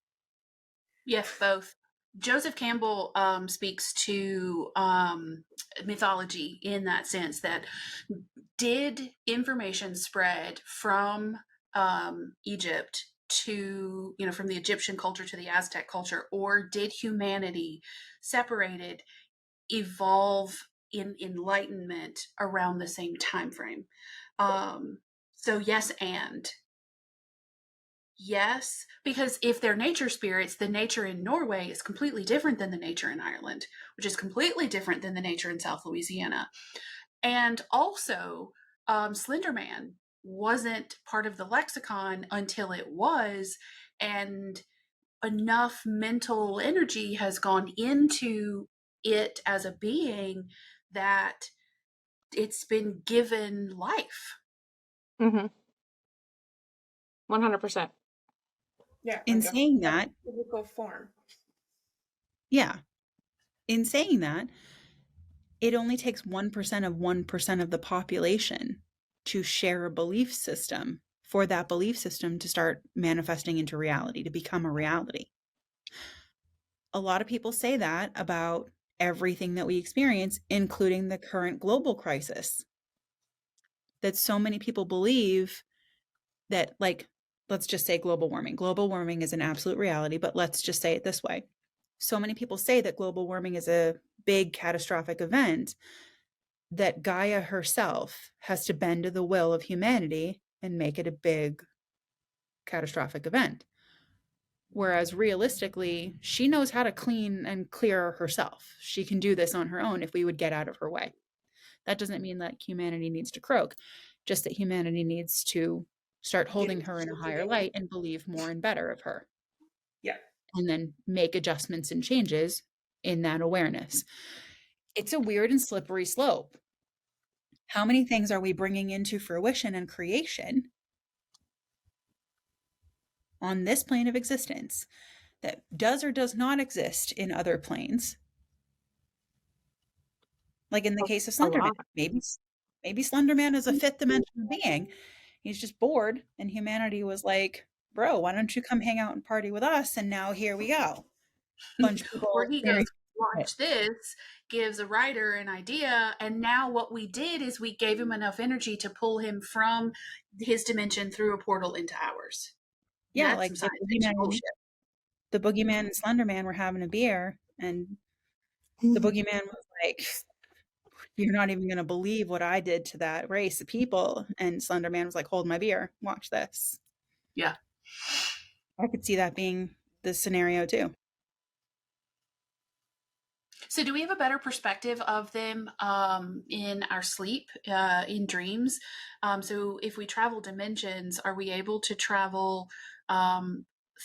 Yes, both. Joseph Campbell speaks to mythology in that sense, that did information spread from Egypt to, from the Egyptian culture to the Aztec culture, or did humanity separated evolve in enlightenment around the same time frame? So yes, and yes, because if they're nature spirits, the nature in Norway is completely different than the nature in Ireland, which is completely different than the nature in South Louisiana. And also, Slender Man wasn't part of the lexicon until it was, and enough mental energy has gone into it as a being that it's been given life. Mm-hmm. 100%. Yeah, In like saying a that, physical form. yeah, in saying that, it only takes 1% of 1% of the population to share a belief system for that belief system to start manifesting into reality, to become a reality. A lot of people say that about everything that we experience, including the current global crisis. That so many people believe that, like, let's just say global warming. Global warming is an absolute reality, but let's just say it this way. So many people say that global warming is a big catastrophic event, that Gaia herself has to bend to the will of humanity and make it a big catastrophic event. Whereas realistically, she knows how to clean and clear herself. She can do this on her own if we would get out of her way. That doesn't mean that humanity needs to croak, just that humanity needs to start holding her in a higher light and believe more and better of her. Yeah. And then make adjustments and changes in that awareness. It's a weird and slippery slope. How many things are we bringing into fruition and creation on this plane of existence that does or does not exist in other planes? Like in the case of Slenderman, maybe Slenderman is a fifth dimensional being. He's just bored, and humanity was like, "Bro, why don't you come hang out and party with us?" And now here we go, bunch of Or people. he goes, watch this, gives a writer an idea, and now what we did is we gave him enough energy to pull him from his dimension through a portal into ours. Yeah, That's like some science fiction bullshit. The Boogeyman and Slenderman were having a beer, and the Boogeyman was like, "You're not even going to believe what I did to that race of people." And Slenderman was like, "Hold my beer, watch this." Yeah. I could see that being the scenario too. So, do we have a better perspective of them in our sleep, in dreams? So, if we travel dimensions, are we able to travel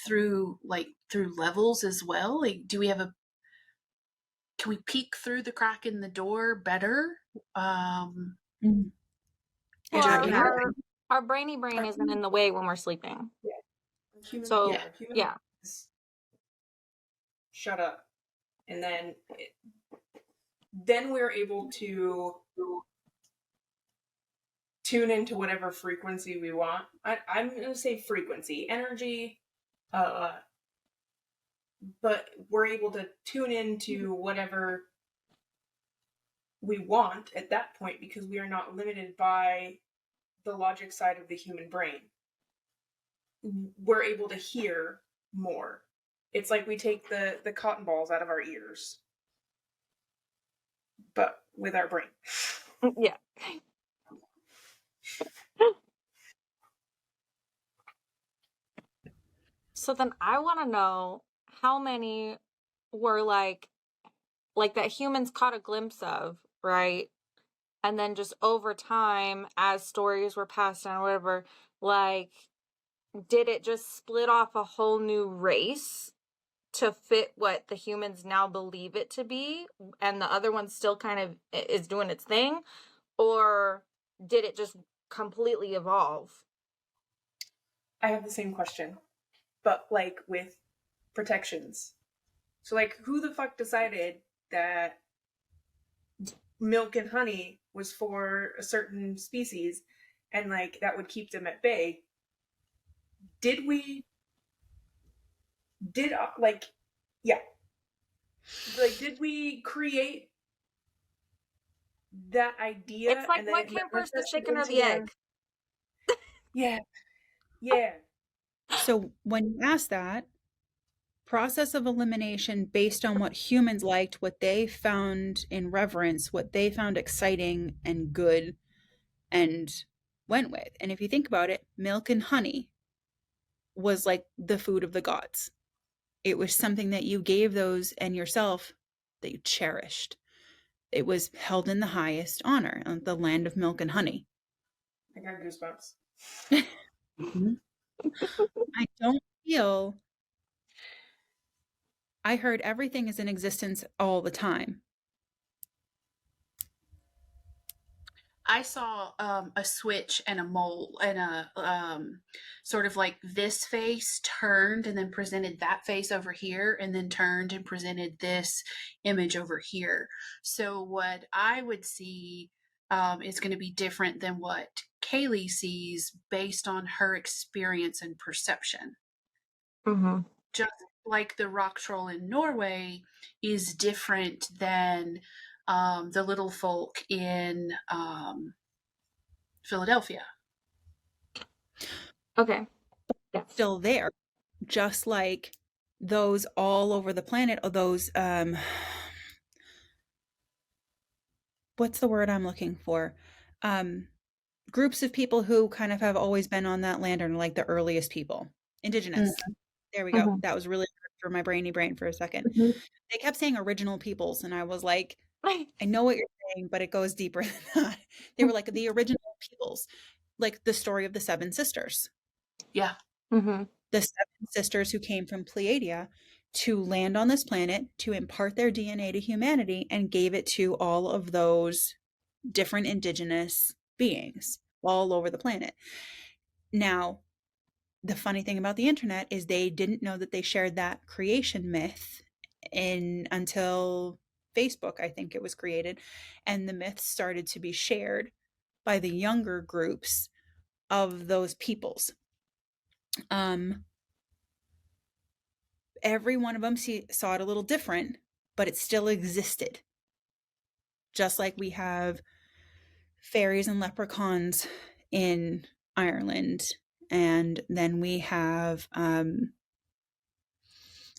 through levels as well? Like, do we have a? Can we peek through the crack in the door better? Mm. Well, our brainy brain isn't in the way when we're sleeping. Yeah. So, yeah. Shut up. And then we're able to tune into whatever frequency we want. I'm going to say frequency, energy, but we're able to tune into whatever we want at that point because we are not limited by the logic side of the human brain. We're able to hear more. It's like we take the cotton balls out of our ears, but with our brain. Yeah. So then I want to know how many were like that humans caught a glimpse of, right? And then just over time, as stories were passed on or whatever, like, did it just split off a whole new race to fit what the humans now believe it to be? And the other one still kind of is doing its thing? Or did it just completely evolve? I have the same question, but like with protections. So like who the fuck decided that milk and honey was for a certain species and like that would keep them at bay? Did we create that idea? It's like, and then what came first, the chicken or the egg? Yeah. So when you ask that, process of elimination based on what humans liked, what they found in reverence, what they found exciting and good and went with. And if you think about it, milk and honey was like the food of the gods. It was something that you gave those and yourself that you cherished. It was held in the highest honor, the land of milk and honey. I got goosebumps. I don't feel. I heard everything is in existence all the time. I saw a switch and a mole and a sort of like this face turned and then presented that face over here and then turned and presented this image over here. So what I would see is going to be different than what Kaylee sees based on her experience and perception. Mm-hmm. Just like the rock troll in Norway is different than the little folk in Philadelphia. Okay. Yeah. Still there, just like those all over the planet, or those what's the word I'm looking for? Groups of people who kind of have always been on that land, or like the earliest people. Indigenous. There we go. Mhm. That was really hard for my brainy brain for a second. Mhm. They kept saying original peoples, and I was like, I know what you're saying, but it goes deeper than that. They were like the original peoples, like the story of the seven sisters. Yeah. Mhm. The seven sisters who came from Pleiadia to land on this planet to impart their DNA to humanity and gave it to all of those different indigenous beings all over the planet. Now, the funny thing about the internet is they didn't know that they shared that creation myth in until Facebook, I think it was created, and the myth started to be shared by the younger groups of those peoples. Every one of them saw it a little different, but it still existed. Just like we have fairies and leprechauns in Ireland, and then we have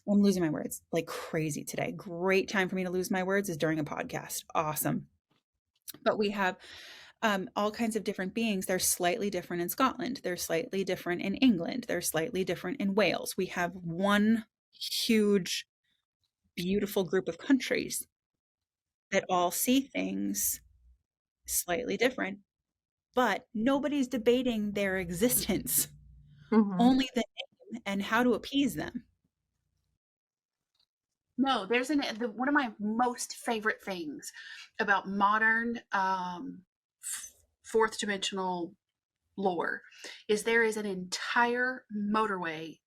I'm losing my words like crazy today. Great time for me to lose my words is during a podcast. Awesome. But we have all kinds of different beings. They're slightly different in Scotland. They're slightly different in England. They're slightly different in Wales. We have one huge, beautiful group of countries that all see things slightly different, but nobody's debating their existence, Mhm. only the name and how to appease them. No, there's one of my most favorite things about modern fourth dimensional lore is there is an entire motorway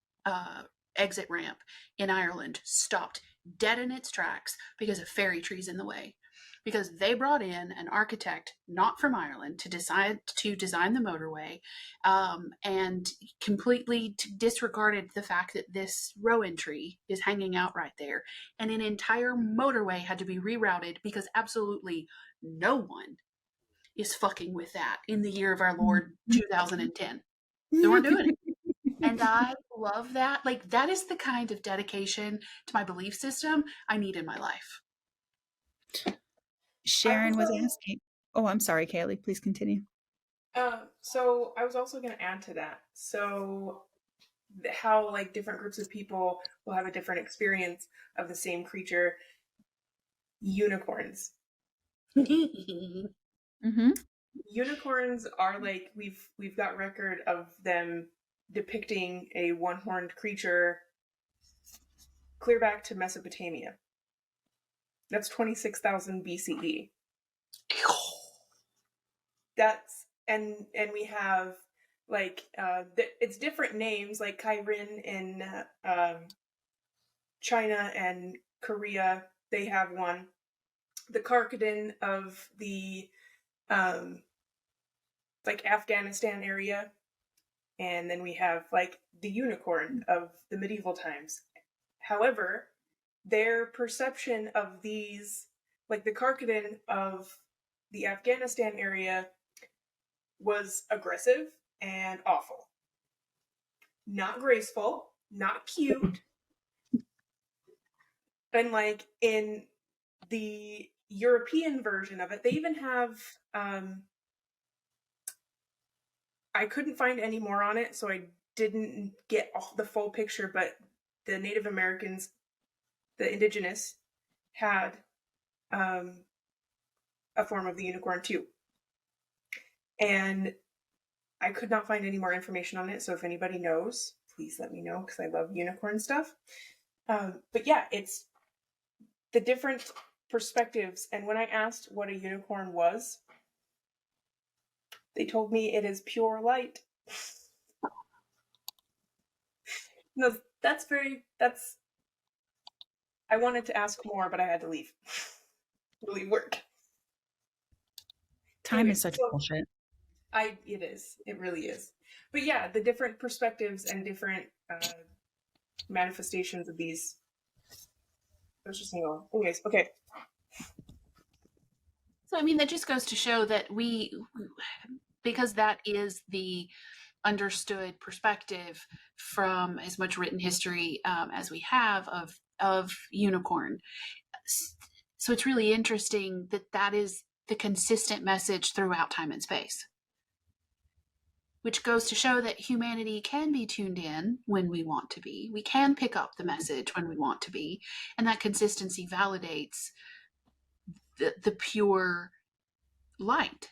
exit ramp in Ireland stopped dead in its tracks because of fairy trees in the way. Because they brought in an architect not from Ireland to design the motorway, and completely disregarded the fact that this rowan tree is hanging out right there, and an entire motorway had to be rerouted because absolutely no one is fucking with that in the year of our Lord 2010. They weren't doing it. And I love that. Like, that is the kind of dedication to my belief system I need in my life. I Sharon was was asking. Oh, I'm sorry, Kaylee. Please continue. so I was also going to add to that. So how like different groups of people will have a different experience of the same creature. Unicorns. Mm-hmm. Unicorns are like we've got record of them depicting a one-horned creature clear back to Mesopotamia. That's 26,000 BCE. That's and we have like it's different names like Kairin in China and Korea. They have one. The Karkadin of the like Afghanistan area, and then we have like the unicorn of the medieval times. However, their perception of these, like the Karkadin of the Afghanistan area, was aggressive and awful. Not graceful, not cute. And like in the European version of it, they even have I couldn't find any more on it, so I didn't get the full picture, but the Native Americans, the indigenous, had a form of the unicorn too. And I could not find any more information on it, so if anybody knows, please let me know because I love unicorn stuff. But yeah, it's the different perspectives. And when I asked what a unicorn was, they told me it is pure light. No, that's I wanted to ask more, but I had to leave. Really work. Time Anyway, is such so bullshit. it is. It really is. But yeah, the different perspectives and different manifestations of these. I was just thinking, anyways, okay. So, I mean, that just goes to show that because that is the understood perspective from as much written history as we have of unicorn. So it's really interesting that is the consistent message throughout time and space. Which goes to show that humanity can be tuned in when we want to be. We can pick up the message when we want to be. And that consistency validates the pure light.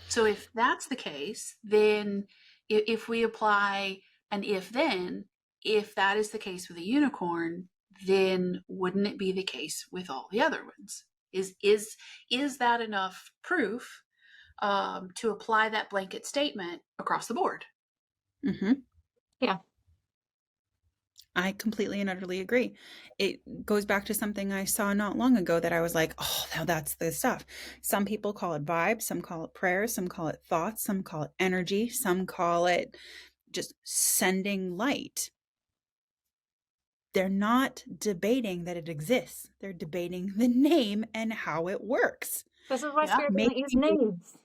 So if that's the case, then if we apply an if then, if that is the case with a unicorn, then wouldn't it be the case with all the other ones? Is that enough proof to apply that blanket statement across the board? Mm-hmm. Yeah. I completely and utterly agree. It goes back to something I saw not long ago that I was like, oh, now that's the stuff. Some people call it vibes, some call it prayers, some call it thoughts, some call it energy, some call it just sending light. They're not debating that it exists. They're debating the name and how it works. This is why Yeah. spirit doesn't use names.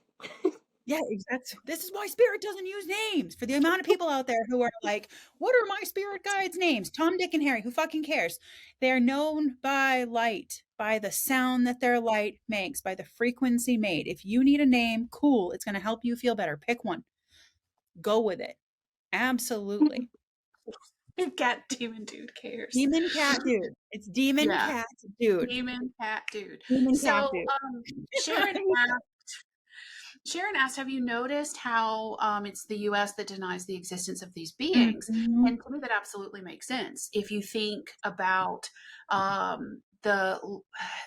Yeah, exactly. This is why spirit doesn't use names. For the amount of people out there who are like, what are my spirit guides' names? Tom, Dick, and Harry. Who fucking cares? They're known by light, by the sound that their light makes, by the frequency made. If you need a name, cool. It's going to help you feel better. Pick one. Go with it. Absolutely. Cat demon dude cares. Demon cat dude. It's demon Yeah. cat dude. Demon cat dude. Demon cat So dude. Sharon asked, have you noticed how it's the US that denies the existence of these beings? Mhm. And to me, that absolutely makes sense. If you think about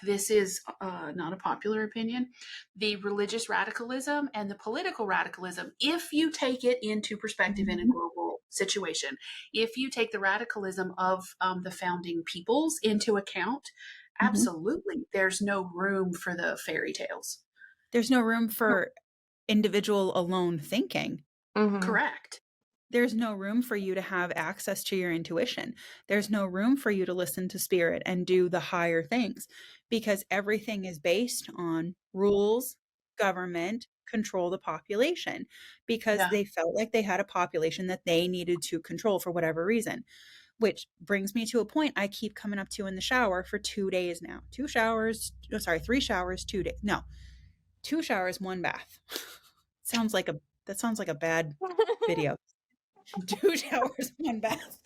this is not a popular opinion, the religious radicalism and the political radicalism, if you take it into perspective in a global situation, if you take the radicalism of the founding peoples into account, absolutely, there's no room for the fairy tales. There's no room for individual alone thinking. Mm-hmm. Correct. There's no room for you to have access to your intuition. There's no room for you to listen to spirit and do the higher things because everything is based on rules, government, control the population because Yeah. they felt like they had a population that they needed to control for whatever reason. Which brings me to a point I keep coming up to in the shower for 2 days now. 3 showers, 2 days. No, 2 showers, 1 bath. That sounds like a bad video. 2 showers, 1 bath.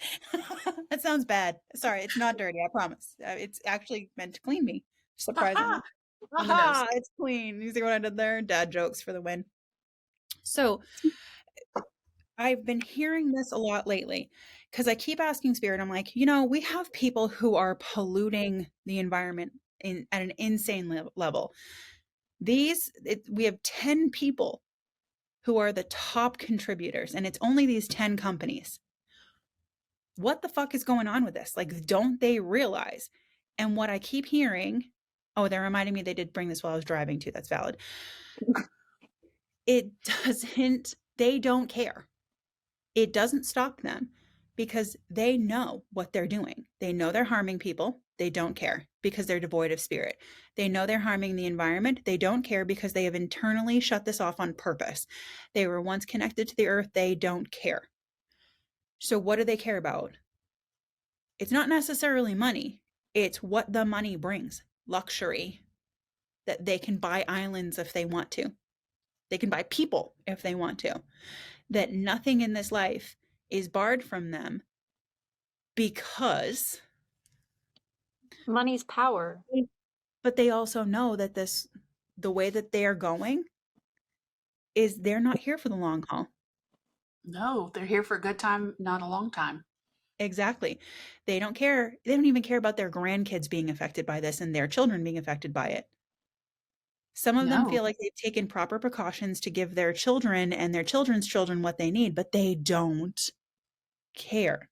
That sounds bad. Sorry, it's not dirty, I promise. It's actually meant to clean me, surprisingly. On the nose. Aha, it's clean. You see what I did there? Dad jokes for the win. So, I've been hearing this a lot lately because I keep asking spirit, I'm like, we have people who are polluting the environment at an insane level. We have 10 people who are the top contributors, and it's only these 10 companies. What the fuck is going on with this? Like, don't they realize? And what I keep hearing, oh, they're reminding me they did bring this while I was driving too. That's valid. They don't care. It doesn't stop them because they know what they're doing. They know they're harming people. They don't care because they're devoid of spirit. They know they're harming the environment. They don't care because they have internally shut this off on purpose. They were once connected to the earth. They don't care. So what do they care about? It's not necessarily money. It's what the money brings. Luxury. That they can buy islands if they want to. They can buy people if they want to. That nothing in this life is barred from them because Money's power. but they also know that the way that they are going is they're not here for the long haul. No, they're here for a good time, not a long time. Exactly. They don't care. They don't even care about their grandkids being affected by this and their children being affected by it. Some of them No. feel like they've taken proper precautions to give their children and their children's children what they need, but they don't care.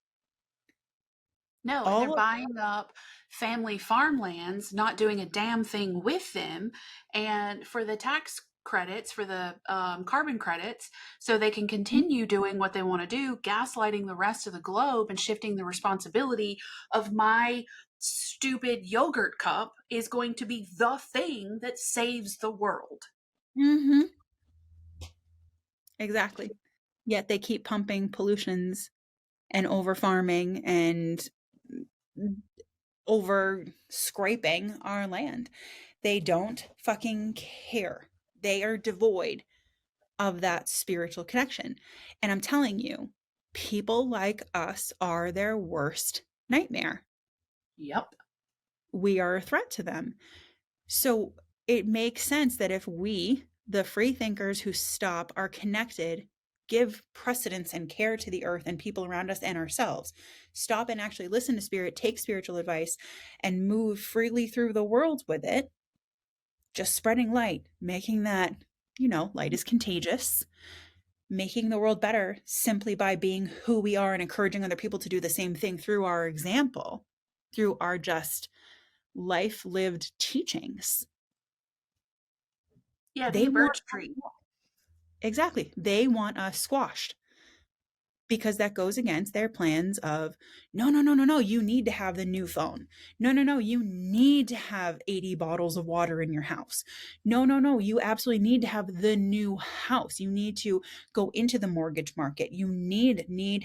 No, and they're buying up family farmlands, not doing a damn thing with them, and for the tax credits, for the carbon credits, so they can continue doing what they want to do, gaslighting the rest of the globe and shifting the responsibility of my stupid yogurt cup is going to be the thing that saves the world. Mm-hmm. Exactly. Yet they keep pumping pollutions and over farming and over scraping our land. They don't fucking care. They are devoid of that spiritual connection. And I'm telling you, people like us are their worst nightmare. Yep. We are a threat to them. So it makes sense that if we, the free thinkers who stop, are connected, give precedence and care to the earth and people around us and ourselves, stop and actually listen to spirit, take spiritual advice, and move freely through the world with it, just spreading light, making that, light is contagious, making the world better simply by being who we are and encouraging other people to do the same thing through our example, through our just life lived teachings. Yeah, be They a want birch tree. exactly. They want us squashed because that goes against their plans of no, no, no, no, no. You need to have the new phone. No, no, no. You need to have 80 bottles of water in your house. No, no, no. You absolutely need to have the new house. You need to go into the mortgage market. You need. You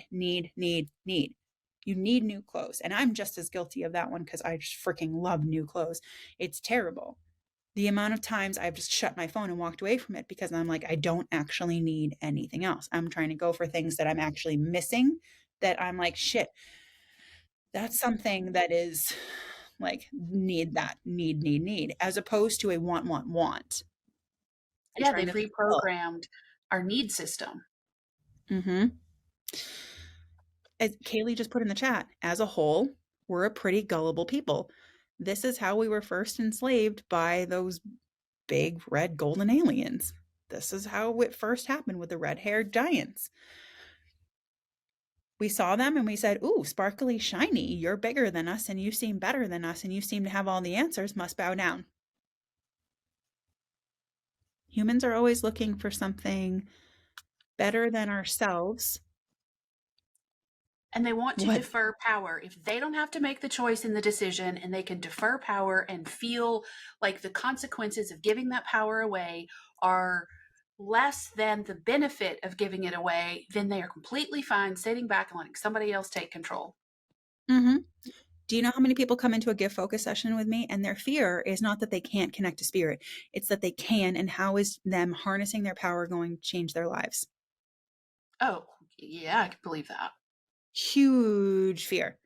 need new clothes. And I'm just as guilty of that one because I just freaking love new clothes. It's terrible. The amount of times I've just shut my phone and walked away from it because I'm like, I don't actually need anything else. I'm trying to go for things that I'm actually missing, that I'm like, shit, that's something that is like, need, as opposed to a want. And Yeah, trying they've to fulfill. reprogrammed our need system. Mm-hmm. As Kaylee just put in the chat, as a whole, we're a pretty gullible people. This is how we were first enslaved by those big red golden aliens. This is how it first happened with the red-haired giants. We saw them and we said, ooh, sparkly, shiny, you're bigger than us and you seem better than us and you seem to have all the answers, must bow down. Humans are always looking for something better than ourselves. And they want to What? defer power. If they don't have to make the choice in the decision and they can defer power and feel like the consequences of giving that power away are less than the benefit of giving it away, then they are completely fine sitting back and letting somebody else take control. Mm-hmm. Do you know how many people come into a gift focus session with me and their fear is not that they can't connect to spirit, it's that they can, and how is them harnessing their power going to change their lives? Oh, yeah, I can believe that. Huge fear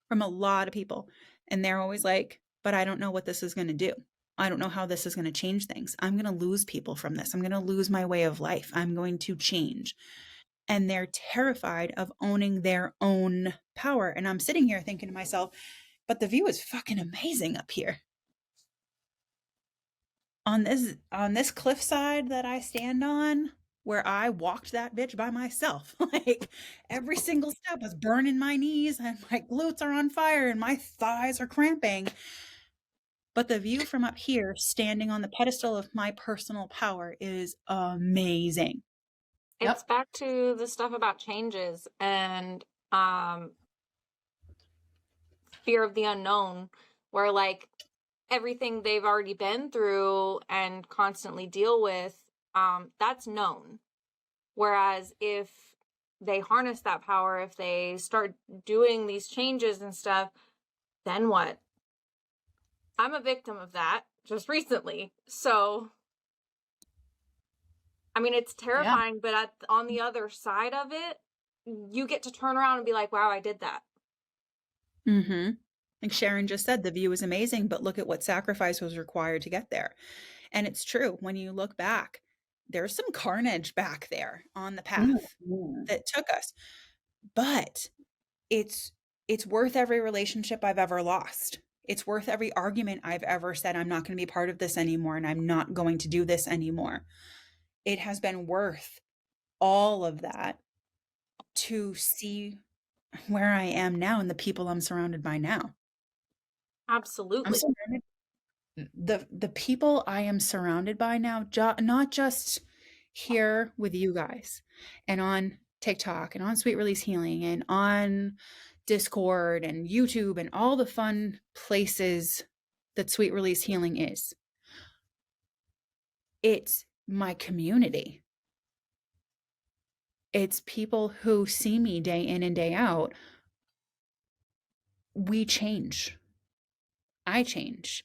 from a lot of people. And they're always like, but I don't know what this is going to do. I don't know how this is going to change things. I'm going to lose people from this. I'm going to lose my way of life. I'm going to change. And they're terrified of owning their own power. And I'm sitting here thinking to myself, but the view is fucking amazing up here. On this cliffside that I stand on, where I walked that bitch by myself. Like every single step was burning my knees and my glutes are on fire and my thighs are cramping. But the view from up here, standing on the pedestal of my personal power, is amazing. It's Yep. back to the stuff about changes and fear of the unknown, where like everything they've already been through and constantly deal with, that's known. Whereas if they harness that power, if they start doing these changes and stuff, then what? I'm a victim of that just recently. So, I mean, it's Yeah. terrifying, but on the other side of it, you get to turn around and be like, wow, I did that. Mm-hmm. Like Sharon just said, the view is amazing, but look at what sacrifice was required to get there. And it's true. When you look back, there's some carnage back there on the path Mm-hmm. that took us. But it's worth every relationship I've ever lost. It's worth every argument I've ever said I'm not going to be part of this anymore and I'm not going to do this anymore. It has been worth all of that to see where I am now and the people I'm surrounded by now. I'm Absolutely. surrounded the people I am surrounded by now, not just here with you guys and on TikTok and on Sweet Release Healing and on Discord and YouTube and all the fun places that Sweet Release Healing is. It's my community. It's people who see me day in and day out. We change. I change.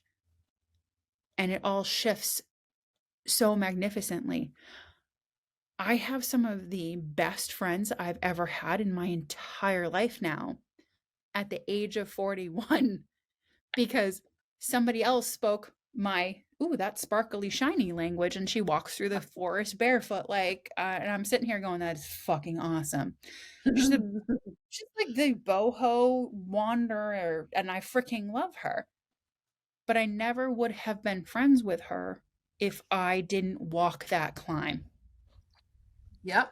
And it all shifts so magnificently. I have some of the best friends I've ever had in my entire life now at the age of 41 because somebody else spoke my, ooh, that sparkly shiny language, and she walks through the forest barefoot and I'm sitting here going, that is fucking awesome. She's, a, she's like the boho wanderer, and I freaking love her. But I never would have been friends with her if I didn't walk that climb. Yep.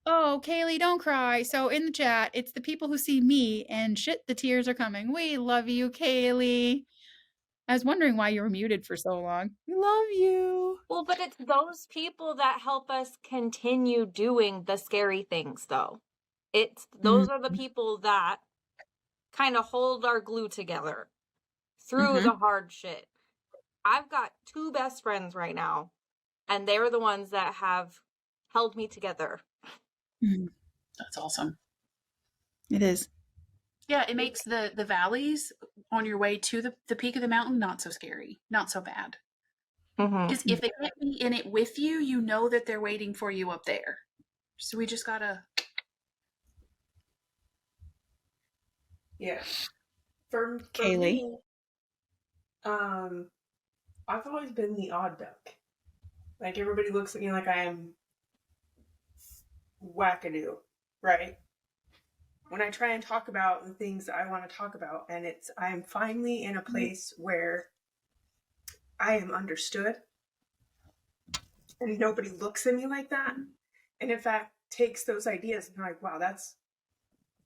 Oh, Kaylee, don't cry. So in the chat, it's the people who see me and shit, the tears are coming. We love you, Kaylee. I was wondering why you were muted for so long. We love you. Well, but it's those people that help us continue doing the scary things, though. Those are the people that kind of hold our glue together through the hard shit. I've got 2 best friends right now, and they're the ones that have held me together. That's awesome. It is. Yeah, it makes the valleys on your way to the peak of the mountain not so scary, not so bad. Because if they can't be in it with you, you know that they're waiting for you up there. So we just gotta. Yeah. For Kaylee. me, I've always been the odd duck. Like, everybody looks at me like I am wackadoo, right? When I try and talk about the things that I want to talk about, and I'm finally in a place where I am understood, and nobody looks at me like that, and in fact takes those ideas and they're like, wow,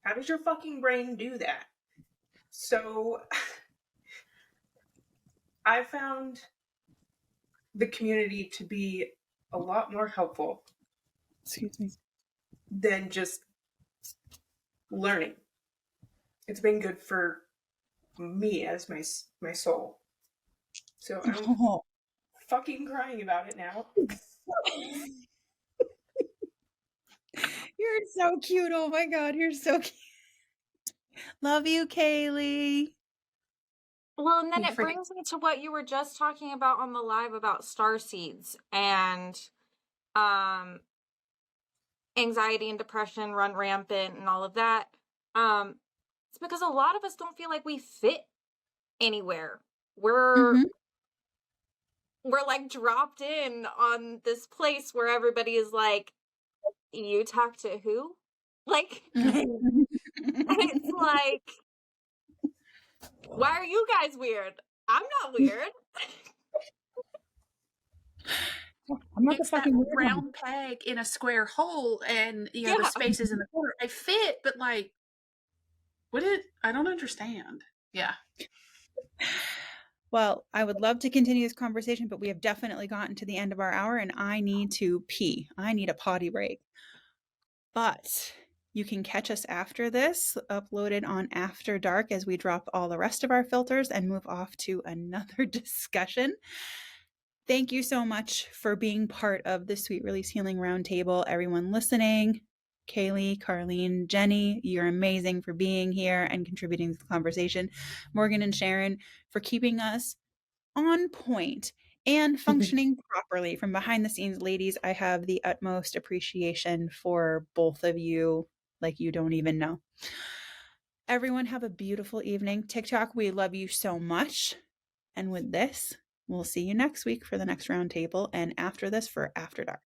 how does your fucking brain do that? So I found the community to be a lot more helpful. Excuse me. Than just learning. It's been good for me as my soul. So I'm fucking crying about it now. You're so cute. Oh my God, you're so cute. Love you, Kaylee. Well, and then it brings me to what you were just talking about on the live about star seeds and anxiety and depression run rampant and all of that. It's because a lot of us don't feel like we fit anywhere. We're like dropped in on this place where everybody is like, you talk to who? Like, and it's like, why are you guys weird? I'm not weird. I'm not it's the fucking that round peg in a square hole, and the space is in the corner. I fit, but like, I don't understand. Yeah. Well, I would love to continue this conversation, but we have definitely gotten to the end of our hour, and I need to pee. I need a potty break. But you can catch us after this, uploaded on After Dark, as we drop all the rest of our filters and move off to another discussion. Thank you so much for being part of the Sweet Release Healing Roundtable. Everyone listening, Kaylee, Carlene, Jenny, you're amazing for being here and contributing to the conversation. Morgan and Sharon for keeping us on point and functioning properly from behind the scenes. Ladies, I have the utmost appreciation for both of you, like you don't even know. Everyone have a beautiful evening. TikTok, we love you so much. And with this, we'll see you next week for the next roundtable, and after this for After Dark.